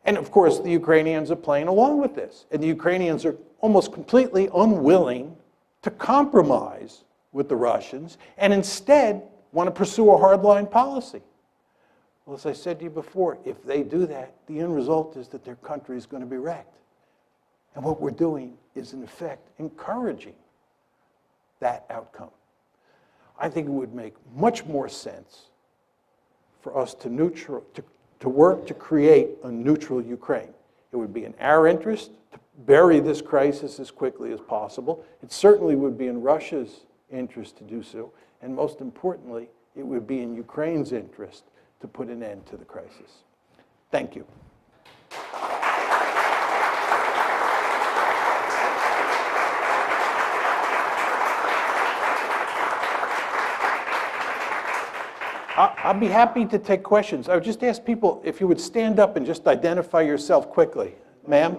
And of course, the Ukrainians are playing along with this. And the Ukrainians are almost completely unwilling to compromise with the Russians and instead want to pursue a hardline policy. Well, as I said to you before, if they do that, the end result is that their country is going to be wrecked. And what we're doing is, in effect, encouraging that outcome. I think it would make much more sense for us to work to create a neutral Ukraine. It would be in our interest to bury this crisis as quickly as possible. It certainly would be in Russia's interest to do so. And most importantly, it would be in Ukraine's interest to put an end to the crisis. Thank you. I'll be happy to take questions. I would just ask people if you would stand up and just identify yourself quickly. Ma'am?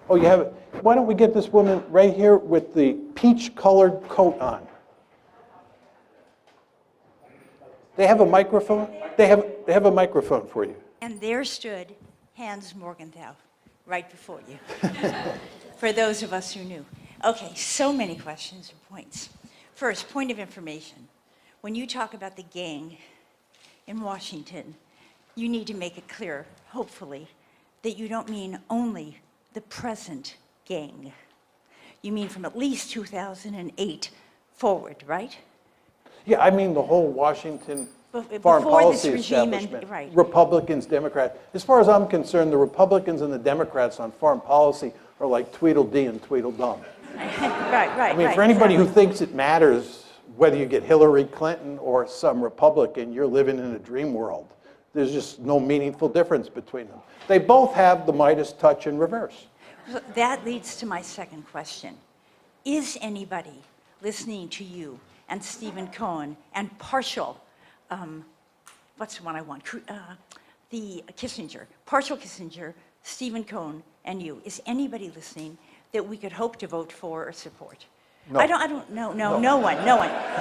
Oh, you have it. Why don't we get this woman right here with the peach-colored coat on? They have a microphone? They have a microphone for you. And there stood Hans Morgenthau, right before you, for those of us who knew. Okay, so many questions and points. First, point of information. When you talk about the gang in Washington, you need to make it clear, hopefully, that you don't mean only the present gang. You mean from at least 2008 forward, right? Yeah, I mean the whole Washington foreign Before this policy regime establishment. right. Republicans, Democrats. As far as I'm concerned, the Republicans and the Democrats on foreign policy are like Tweedledee and Tweedledum. Right. I mean, for anybody who thinks it matters whether you get Hillary Clinton or some Republican, you're living in a dream world. There's just no meaningful difference between them. They both have the Midas touch in reverse. So that leads to my second question. Is anybody listening to you and Stephen Cohen and partial, what's the one I want? The Kissinger, partial Kissinger, Stephen Cohen, and you. Is anybody listening that we could hope to vote for or support? No. I don't know. No one.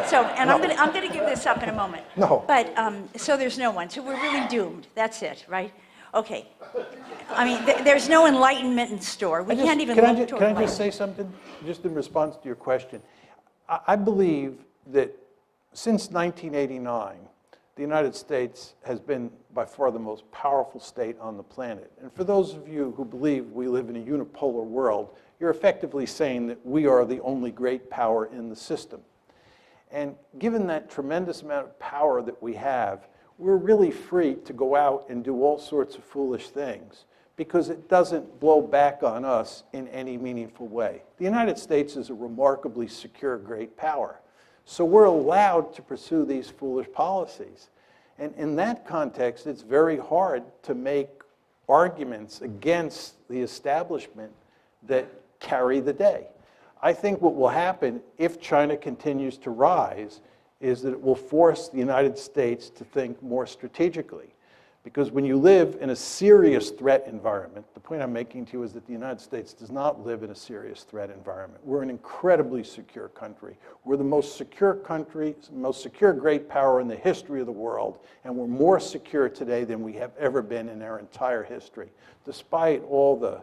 So, and No. I'm gonna give this up in a moment. No. But so there's no one. So we're really doomed. That's it, right? Okay. I mean, there's no enlightenment in store. We can't even look toward Can I just say something, just in response to your question? I believe that since 1989, the United States has been by far the most powerful state on the planet. And for those of you who believe we live in a unipolar world, you're effectively saying that we are the only great power in the system. And given that tremendous amount of power that we have, we're really free to go out and do all sorts of foolish things because it doesn't blow back on us in any meaningful way. The United States is a remarkably secure great power. So we're allowed to pursue these foolish policies. And in that context, it's very hard to make arguments against the establishment that carry the day. I think what will happen if China continues to rise is that it will force the United States to think more strategically. Because when you live in a serious threat environment, the point I'm making to you is that the United States does not live in a serious threat environment. We're an incredibly secure country. We're the most secure country, most secure great power in the history of the world, and we're more secure today than we have ever been in our entire history, despite all the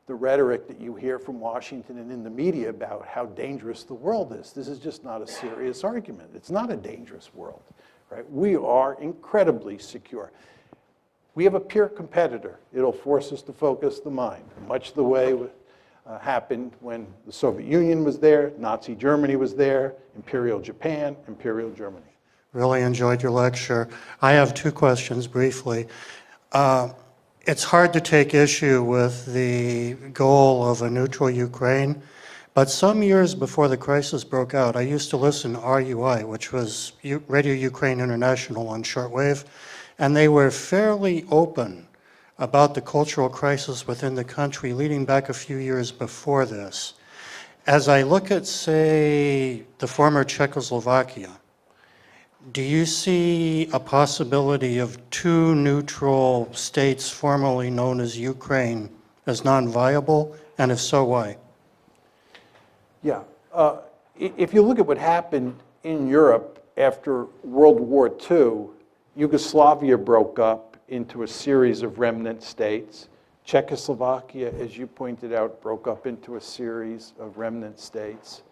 rhetoric that you hear from Washington and in the media about how dangerous the world is. This is just not a serious argument. It's not a dangerous world, right? We are incredibly secure. We have a peer competitor. It'll force us to focus the mind, much the way happened when the Soviet Union was there, Nazi Germany was there, Imperial Japan, Imperial Germany. Really enjoyed your lecture. I have two questions briefly. It's hard to take issue with the goal of a neutral Ukraine, but some years before the crisis broke out, I used to listen to RUI, which was Radio Ukraine International on shortwave, and they were fairly open about the cultural crisis within the country leading back a few years before this. As I look at, say, the former Czechoslovakia, do you see a possibility of two neutral states formerly known as Ukraine as non-viable? And if so, why? Yeah. If you look at what happened in Europe after World War II, Yugoslavia broke up into a series of remnant states. Czechoslovakia, as you pointed out, broke up into a series of remnant states.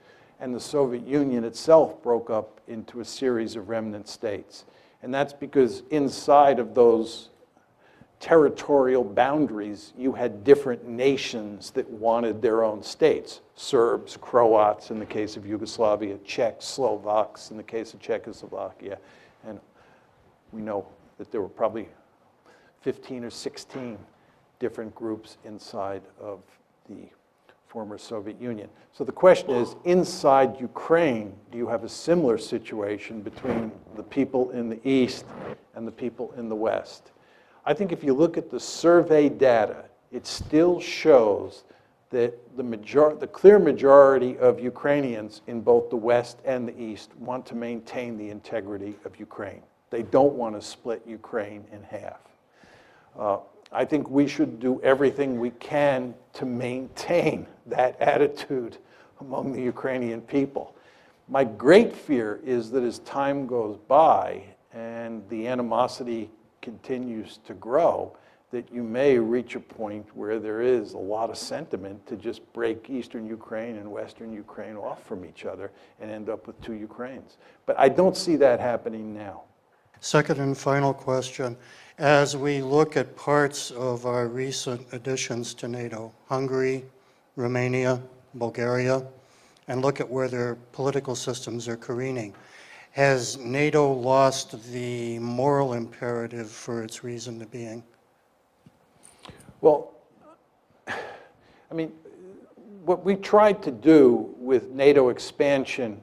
And the Soviet Union itself broke up into a series of remnant states. And that's because inside of those territorial boundaries, you had different nations that wanted their own states. Serbs, Croats in the case of Yugoslavia, Czechs, Slovaks in the case of Czechoslovakia. And we know that there were probably 15 or 16 different groups inside of the former Soviet Union. So the question is, inside Ukraine, do you have a similar situation between the people in the East and the people in the West? I think if you look at the survey data, it still shows that the clear majority of Ukrainians in both the West and the East want to maintain the integrity of Ukraine. They don't want to split Ukraine in half. I think we should do everything we can to maintain that attitude among the Ukrainian people. My great fear is that as time goes by and the animosity continues to grow, that you may reach a point where there is a lot of sentiment to just break Eastern Ukraine and Western Ukraine off from each other and end up with two Ukraines. But I don't see that happening now. Second and final question. As we look at parts of our recent additions to NATO, Hungary, Romania, Bulgaria, and look at where their political systems are careening, has NATO lost the moral imperative for its reason to being? Well, I mean, what we tried to do with NATO expansion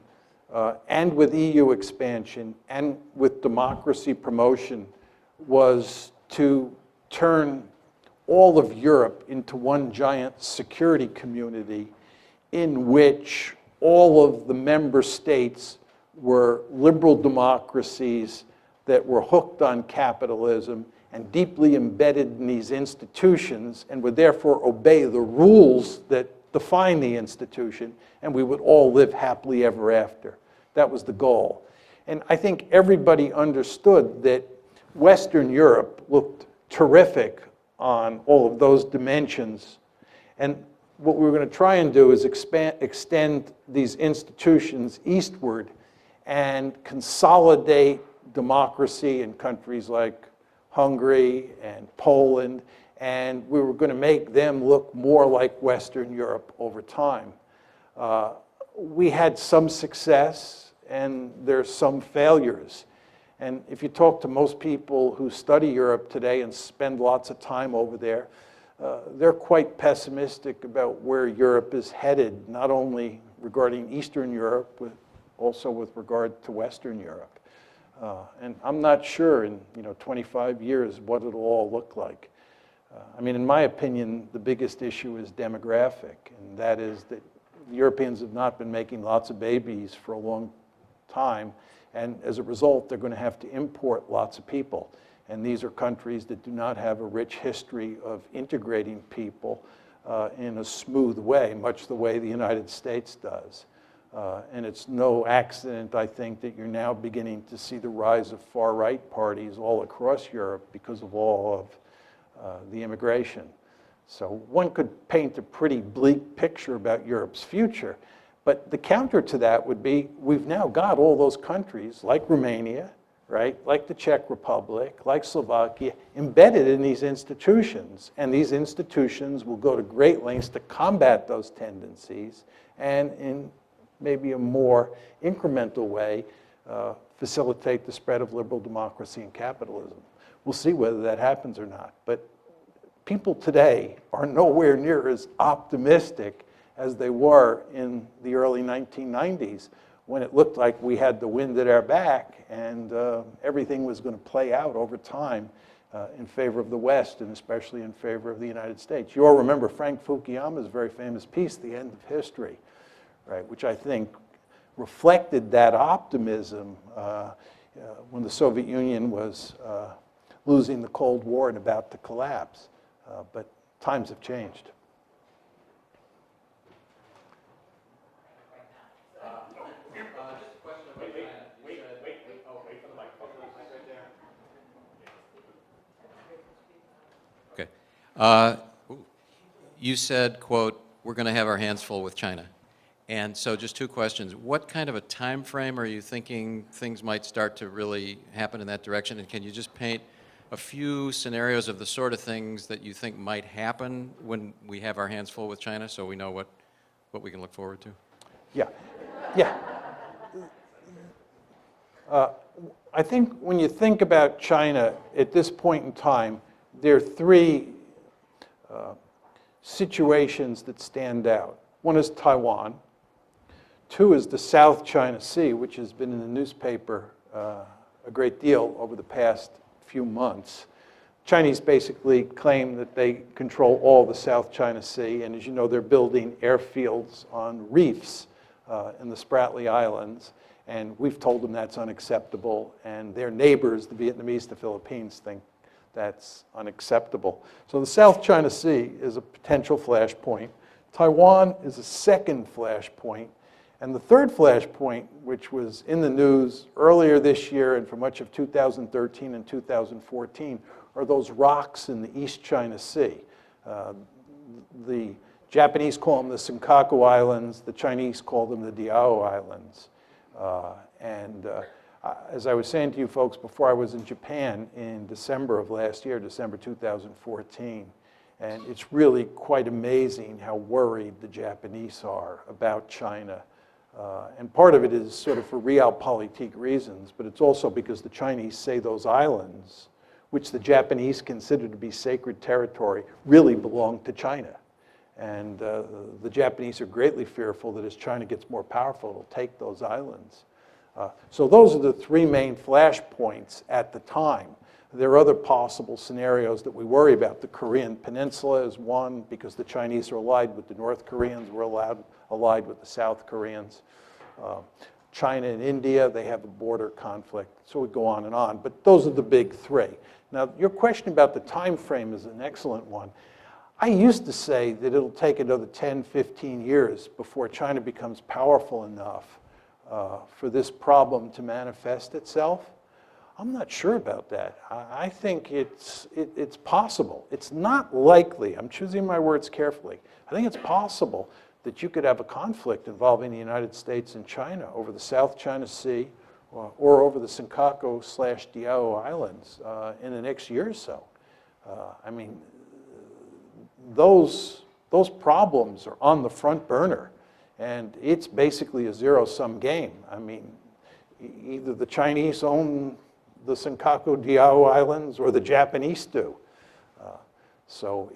and with EU expansion and with democracy promotion was to turn all of Europe into one giant security community in which all of the member states were liberal democracies that were hooked on capitalism and deeply embedded in these institutions and would therefore obey the rules that define the institution, and we would all live happily ever after. That was the goal. And I think everybody understood that Western Europe looked terrific on all of those dimensions. And what we were going to try and do is extend these institutions eastward and consolidate democracy in countries like Hungary and Poland, and we were going to make them look more like Western Europe over time. We had some success, and there's some failures. And if you talk to most people who study Europe today and spend lots of time over there, they're quite pessimistic about where Europe is headed, not only regarding Eastern Europe, but also with regard to Western Europe. And I'm not sure in 25 years what it'll all look like. I mean, in my opinion, the biggest issue is demographic, and that is that Europeans have not been making lots of babies for a long time, and as a result, they're going to have to import lots of people. And these are countries that do not have a rich history of integrating people in a smooth way, much the way the United States does. And it's no accident, I think, that you're now beginning to see the rise of far-right parties all across Europe because of all of the immigration. So one could paint a pretty bleak picture about Europe's future. But the counter to that would be, we've now got all those countries, like Romania, right, like the Czech Republic, like Slovakia, embedded in these institutions. And these institutions will go to great lengths to combat those tendencies and in maybe a more incremental way, facilitate the spread of liberal democracy and capitalism. We'll see whether that happens or not. But people today are nowhere near as optimistic as they were in the early 1990s, when it looked like we had the wind at our back and everything was going to play out over time in favor of the West, and especially in favor of the United States. You all remember Frank Fukuyama's very famous piece, The End of History, right, which I think reflected that optimism when the Soviet Union was losing the Cold War and about to collapse. But times have changed. You said, quote, we're going to have our hands full with China. And so just two questions. What kind of a time frame are you thinking things might start to really happen in that direction? And can you just paint a few scenarios of the sort of things that you think might happen when we have our hands full with China, so we know what we can look forward to? Yeah. I think when you think about China at this point in time, there are three situations that stand out. One is Taiwan. Two is the South China Sea, which has been in the newspaper a great deal over the past few months. Chinese basically claim that they control all the South China Sea, and as you know, they're building airfields on reefs in the Spratly Islands, And we've told them that's unacceptable, and their neighbors, the Vietnamese, the Philippines, think that's unacceptable. So the South China Sea is a potential flashpoint. Taiwan is a second flashpoint. And the third flashpoint, which was in the news earlier this year and for much of 2013 and 2014, are those rocks in the East China Sea. The Japanese call them the Senkaku Islands. The Chinese call them the Diaoyu Islands. As I was saying to you folks before, I was in Japan in December of last year, December 2014. And it's really quite amazing how worried the Japanese are about China. And part of it is sort of for realpolitik reasons, but it's also because the Chinese say those islands, which the Japanese consider to be sacred territory, really belong to China. And the Japanese are greatly fearful that as China gets more powerful, it'll take those islands. So those are the three main flashpoints at the time. There are other possible scenarios that we worry about. The Korean Peninsula is one, because the Chinese are allied with the North Koreans, we're allied with the South Koreans. China and India, they have a border conflict. So we go on and on, but those are the big three. Now, your question about the time frame is an excellent one. I used to say that it'll take another 10, 15 years before China becomes powerful enough for this problem to manifest itself. I'm not sure about that. I think it's possible. It's not likely. I'm choosing my words carefully. I think it's possible that you could have a conflict involving the United States and China over the South China Sea or over the Senkaku/Diaoyu Islands in the next year or so. I mean, those problems are on the front burner, and it's basically a zero-sum game. I mean, either the Chinese own the Senkaku-Diaoyu Islands or the Japanese do. So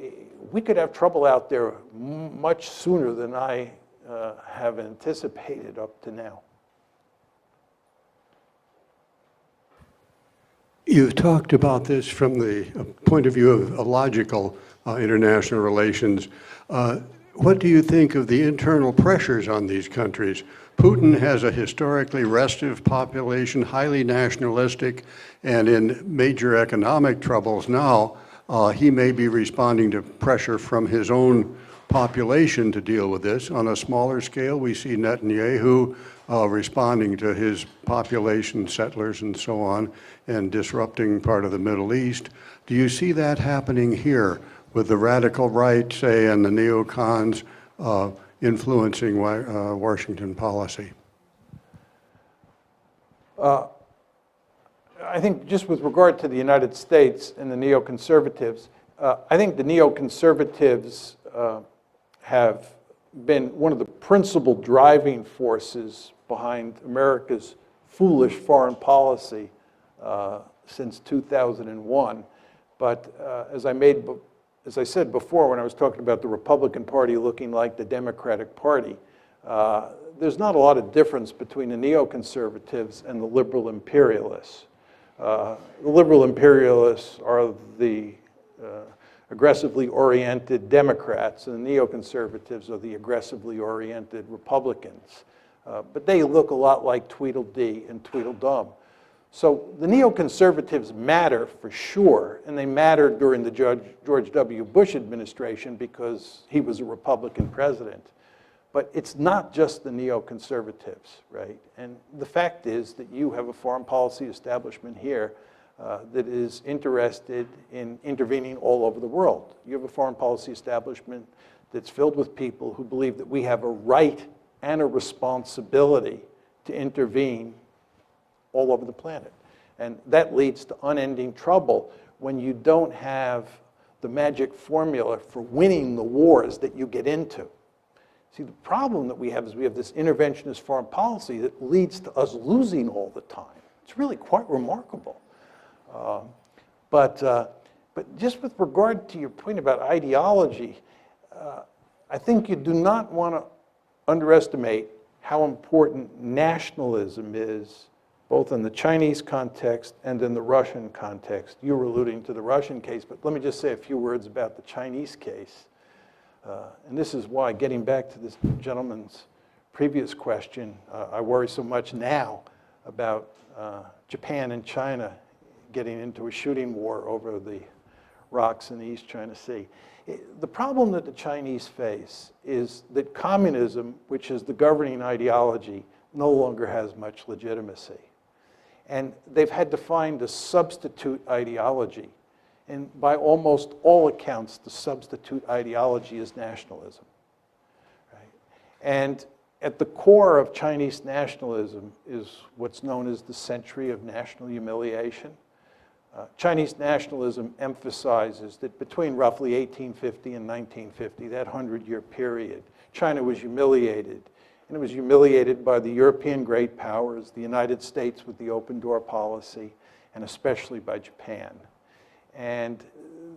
we could have trouble out there much sooner than I have anticipated up to now. You've talked about this from the point of view of logical international relations. What do you think of the internal pressures on these countries? Putin has a historically restive population, highly nationalistic, and in major economic troubles now. He may be responding to pressure from his own population to deal with this. On a smaller scale, we see Netanyahu responding to his population, settlers and so on, and disrupting part of the Middle East. Do you see that happening here with the radical right, say, and the neocons influencing Washington policy? I think just with regard to the United States and the neoconservatives, I think the neoconservatives have been one of the principal driving forces behind America's foolish foreign policy since 2001. But as I said before when I was talking about the Republican Party looking like the Democratic Party, there's not a lot of difference between the neoconservatives and the liberal imperialists. The liberal imperialists are the aggressively oriented Democrats, and the neoconservatives are the aggressively oriented Republicans. But they look a lot like Tweedledee and Tweedledum. So the neoconservatives matter for sure, and they mattered during the George W. Bush administration because he was a Republican president. But it's not just the neoconservatives, right? And the fact is that you have a foreign policy establishment here that is interested in intervening all over the world. You have a foreign policy establishment that's filled with people who believe that we have a right and a responsibility to intervene all over the planet. And that leads to unending trouble when you don't have the magic formula for winning the wars that you get into. See, the problem that we have is we have this interventionist foreign policy that leads to us losing all the time. It's really quite remarkable. But just with regard to your point about ideology, I think you do not want to underestimate how important nationalism is, both in the Chinese context and in the Russian context. You were alluding to the Russian case, but let me just say a few words about the Chinese case. And this is why, getting back to this gentleman's previous question, I worry so much now about Japan and China getting into a shooting war over the rocks in the East China Sea. The problem that the Chinese face is that communism, which is the governing ideology, no longer has much legitimacy. And they've had to find a substitute ideology. And by almost all accounts, the substitute ideology is nationalism. Right? And at the core of Chinese nationalism is what's known as the century of national humiliation. Chinese nationalism emphasizes that between roughly 1850 and 1950, that 100-year period, China was humiliated. And it was humiliated by the European great powers, the United States with the open door policy, and especially by Japan. And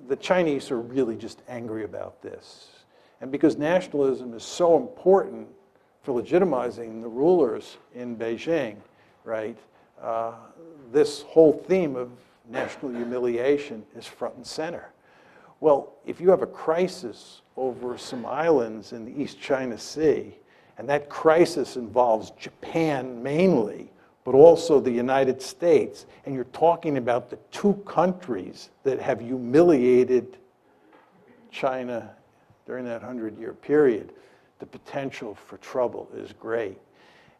the Chinese are really just angry about this. And because nationalism is so important for legitimizing the rulers in Beijing, right, this whole theme of national humiliation is front and center. Well, if you have a crisis over some islands in the East China Sea, and that crisis involves Japan mainly, but also the United States, and you're talking about the two countries that have humiliated China during that 100-year period, the potential for trouble is great.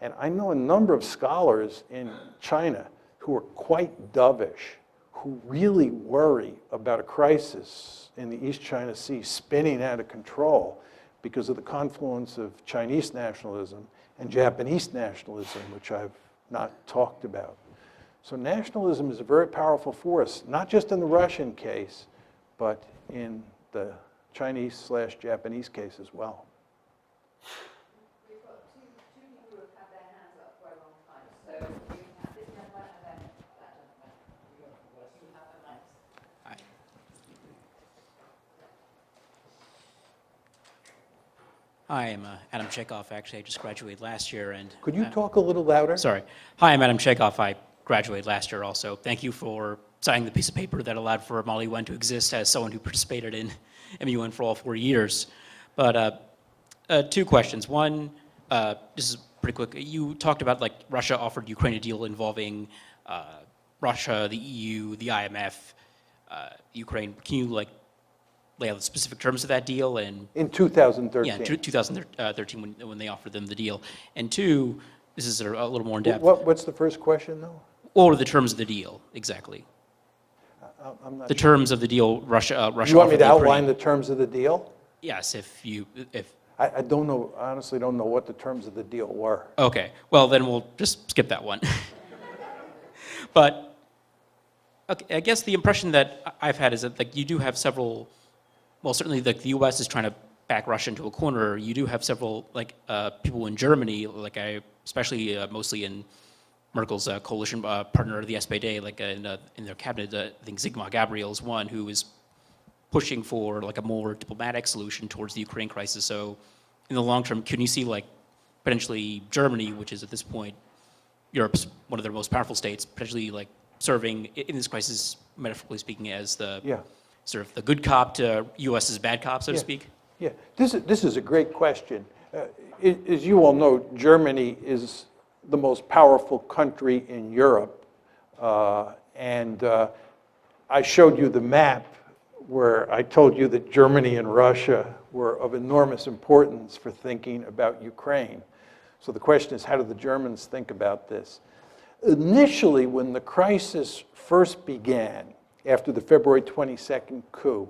And I know a number of scholars in China who are quite dovish, who really worry about a crisis in the East China Sea spinning out of control because of the confluence of Chinese nationalism and Japanese nationalism, which I've not talked about. So nationalism is a very powerful force, not just in the Russian case, but in the Chinese/Japanese case as well. We've got two people who have had their hands up for a long time. So we have this gentleman and then that gentleman. You have the mics. Hi, I'm Adam Chekhov. Actually, I just graduated last year. And could you talk a little louder? Sorry. Hi, I'm Adam Chekhov. I graduated last year also. Thank you for signing the piece of paper that allowed for Molly Wen to exist as someone who participated in MUN for all 4 years. But two questions. One, this is pretty quick. You talked about like Russia offered Ukraine a deal involving Russia, the EU, the IMF, Ukraine. Can you like lay out the specific terms of that deal? And in 2013. Yeah, 2013 when they offered them the deal. And two, this is a little more in depth. What's the first question though? What were the terms of the deal exactly? I'm not the sure. terms of the deal Russia You want me to outline Ukraine. the terms of the deal? Yes, I don't know, honestly don't know what the terms of the deal were. Okay, well then we'll just skip that one. But okay, I guess the impression that I've had is that like you do have several, well certainly like the US is trying to back Russia into a corner. You do have several like people in Germany, like especially mostly in Merkel's coalition partner, the SPD, like in their cabinet, I think Sigmar Gabriel is one who is pushing for like a more diplomatic solution towards the Ukraine crisis. So in the long term, can you see like potentially Germany, which is at this point Europe's one of their most powerful states, potentially like serving in this crisis, metaphorically speaking, as the sort of the good cop to US's bad cop, so to speak? Yeah, this is a great question. As you all know, Germany is the most powerful country in Europe. And I showed you the map where I told you that Germany and Russia were of enormous importance for thinking about Ukraine. So the question is, how do the Germans think about this? Initially, when the crisis first began, after the February 22nd coup,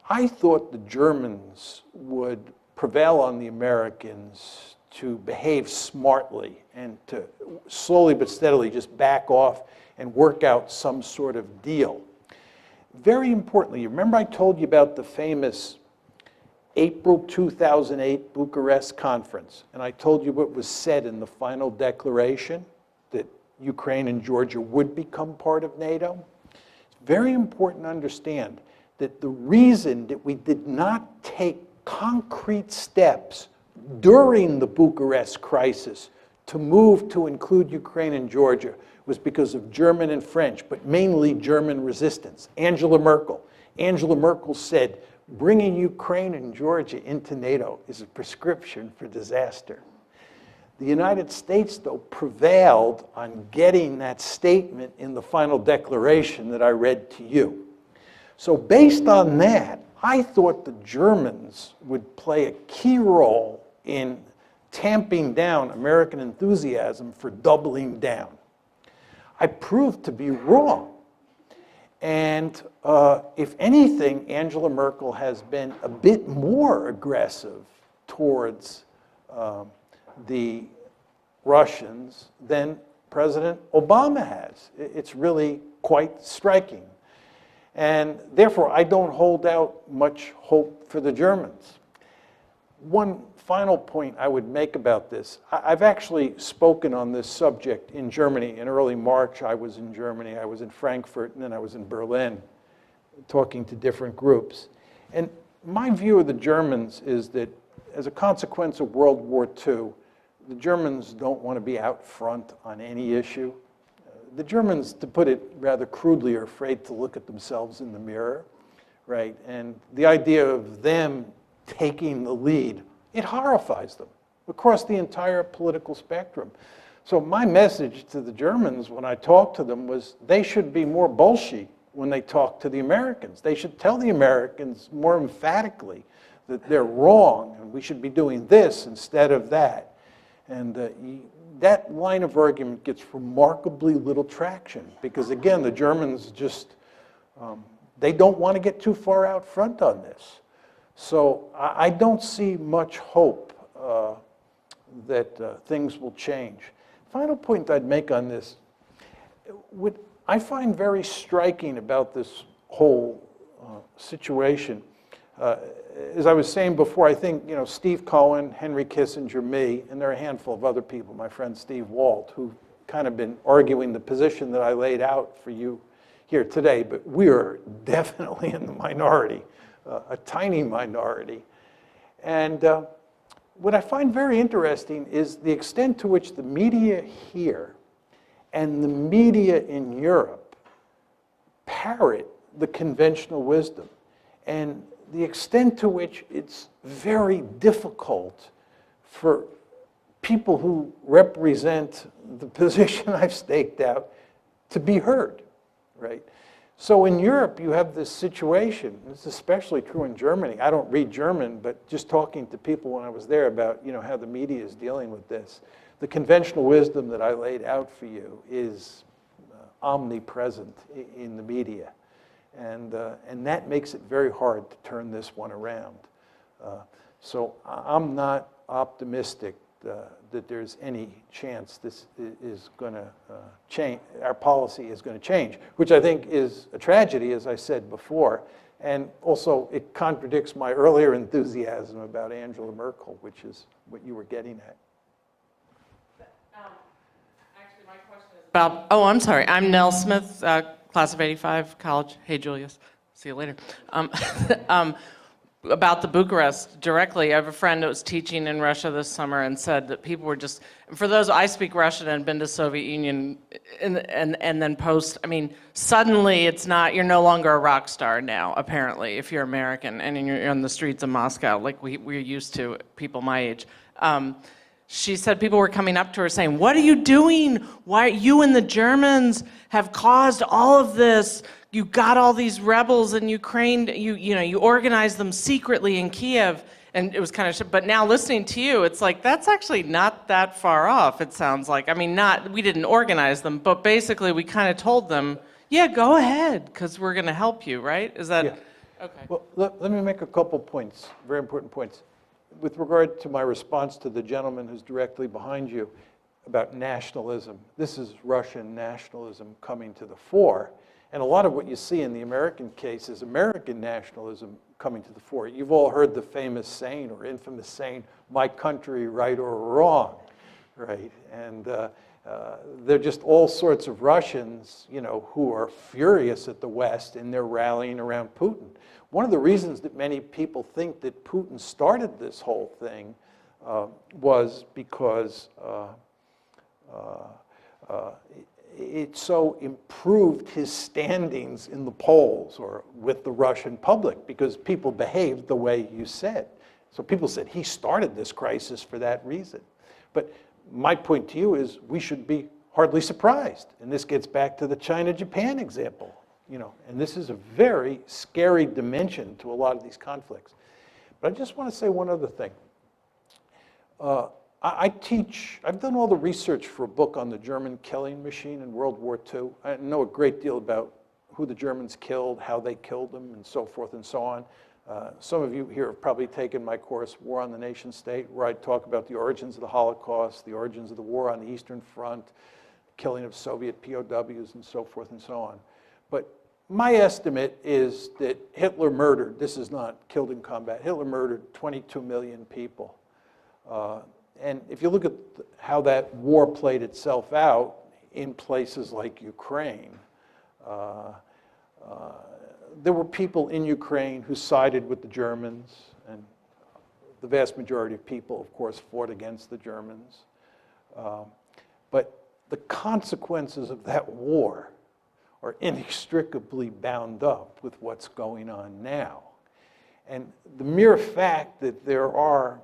I thought the Germans would prevail on the Americans to behave smartly and to slowly but steadily just back off and work out some sort of deal. Very importantly, remember I told you about the famous April 2008 Bucharest conference, and I told you what was said in the final declaration, that Ukraine and Georgia would become part of NATO? It's very important to understand that the reason that we did not take concrete steps during the Bucharest crisis to move to include Ukraine and Georgia was because of German and French, but mainly German resistance. Angela Merkel said, bringing Ukraine and Georgia into NATO is a prescription for disaster. The United States, though, prevailed on getting that statement in the final declaration that I read to you. So based on that, I thought the Germans would play a key role in tamping down American enthusiasm for doubling down. I proved to be wrong. And if anything, Angela Merkel has been a bit more aggressive towards the Russians than President Obama has. It's really quite striking. And therefore, I don't hold out much hope for the Germans. One final point I would make about this. I've actually spoken on this subject in Germany. In early March, I was in Germany. I was in Frankfurt, and then I was in Berlin, talking to different groups. And my view of the Germans is that as a consequence of World War II, the Germans don't want to be out front on any issue. The Germans, to put it rather crudely, are afraid to look at themselves in the mirror, right? And the idea of them taking the lead, it horrifies them across the entire political spectrum. So my message to the Germans when I talked to them was they should be more Bolshevik when they talk to the Americans. They should tell the Americans more emphatically that they're wrong and we should be doing this instead of that. And that line of argument gets remarkably little traction because, again, the Germans just, they don't want to get too far out front on this. So I don't see much hope that things will change. Final point I'd make on this, what I find very striking about this whole situation, as I was saying before, I think Steve Cohen, Henry Kissinger, me, and there are a handful of other people, my friend Steve Walt, who've kind of been arguing the position that I laid out for you here today, but we are definitely in the minority, a tiny minority. And what I find very interesting is the extent to which the media here and the media in Europe parrot the conventional wisdom, and the extent to which it's very difficult for people who represent the position I've staked out to be heard, right? So in Europe, you have this situation, and it's especially true in Germany. I don't read German, but just talking to people when I was there about how the media is dealing with this, the conventional wisdom that I laid out for you is omnipresent in the media. And that makes it very hard to turn this one around. So I'm not optimistic that there's any chance this is going to change, our policy is going to change, which I think is a tragedy, as I said before. And also, it contradicts my earlier enthusiasm about Angela Merkel, which is what you were getting at. Actually, my question is about, I'm sorry. I'm Nell Smith, class of '85, college. Hey, Julius. See you later. About the Bucharest directly, I have a friend that was teaching in Russia this summer and said that people were just, for those, I speak Russian and been to Soviet Union and then post, suddenly it's not, you're no longer a rock star now, apparently, if you're American and you're on the streets of Moscow, like we're used to, people my age. She said people were coming up to her saying, what are you doing? Why you and the Germans have caused all of this? You got all these rebels in Ukraine, you organized them secretly in Kiev, and it was kind of, but now listening to you, it's like, that's actually not that far off, it sounds like. We didn't organize them, but basically we kind of told them, yeah, go ahead, because we're going to help you, right? Is that, yeah. Okay. Well, let me make a couple points, very important points. With regard to my response to the gentleman who's directly behind you about nationalism, this is Russian nationalism coming to the fore. And a lot of what you see in the American case is American nationalism coming to the fore. You've all heard the famous saying or infamous saying, my country, right or wrong, right? And there are just all sorts of Russians, who are furious at the West and they're rallying around Putin. One of the reasons that many people think that Putin started this whole thing was because it so improved his standings in the polls or with the Russian public because people behaved the way you said. So people said he started this crisis for that reason. But my point to you is we should be hardly surprised. And this gets back to the China-Japan example, and this is a very scary dimension to a lot of these conflicts. But I just want to say one other thing. I've done all the research for a book on the German killing machine in World War II. I know a great deal about who the Germans killed, how they killed them, and so forth and so on. Some of you here have probably taken my course, War on the Nation State, where I talk about the origins of the Holocaust, the origins of the war on the Eastern Front, killing of Soviet POWs, and so forth and so on. But my estimate is that Hitler murdered, this is not killed in combat, Hitler murdered 22 million people. And if you look at how that war played itself out in places like Ukraine, there were people in Ukraine who sided with the Germans, and the vast majority of people, of course, fought against the Germans. But the consequences of that war are inextricably bound up with what's going on now. And the mere fact that there are,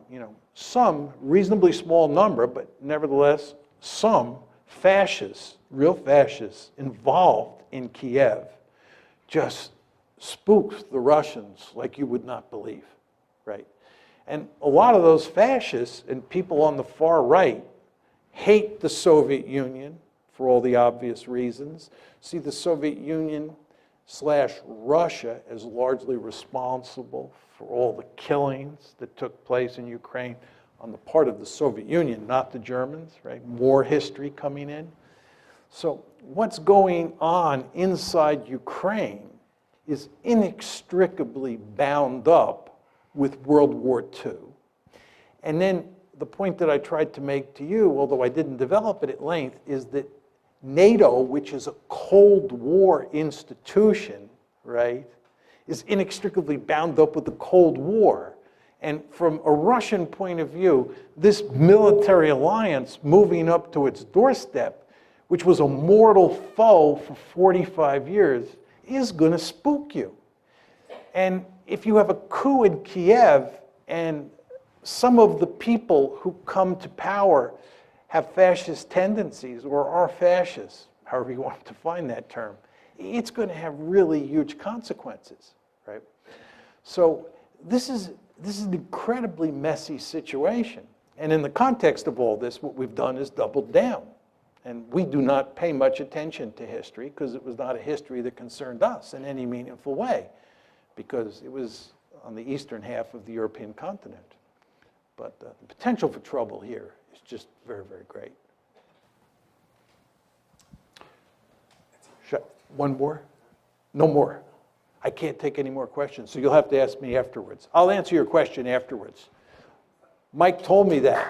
some reasonably small number, but nevertheless some fascists, real fascists, involved in Kiev just spooks the Russians like you would not believe, right? And a lot of those fascists and people on the far right hate the Soviet Union for all the obvious reasons, see the Soviet Union / Russia as largely responsible for all the killings that took place in Ukraine on the part of the Soviet Union, not the Germans, right? War history coming in. So what's going on inside Ukraine is inextricably bound up with World War II. And then the point that I tried to make to you, although I didn't develop it at length, is that NATO, which is a Cold War institution, right, is inextricably bound up with the Cold War. And from a Russian point of view, this military alliance moving up to its doorstep, which was a mortal foe for 45 years, is going to spook you. And if you have a coup in Kiev and some of the people who come to power have fascist tendencies or are fascists, however you want to define that term, it's going to have really huge consequences, right? So this is an incredibly messy situation. And in the context of all this, what we've done is doubled down. And we do not pay much attention to history because it was not a history that concerned us in any meaningful way, because it was on the eastern half of the European continent. But the potential for trouble here is just very, very great. One more? No more. I can't take any more questions, so you'll have to ask me afterwards. I'll answer your question afterwards. Mike told me that.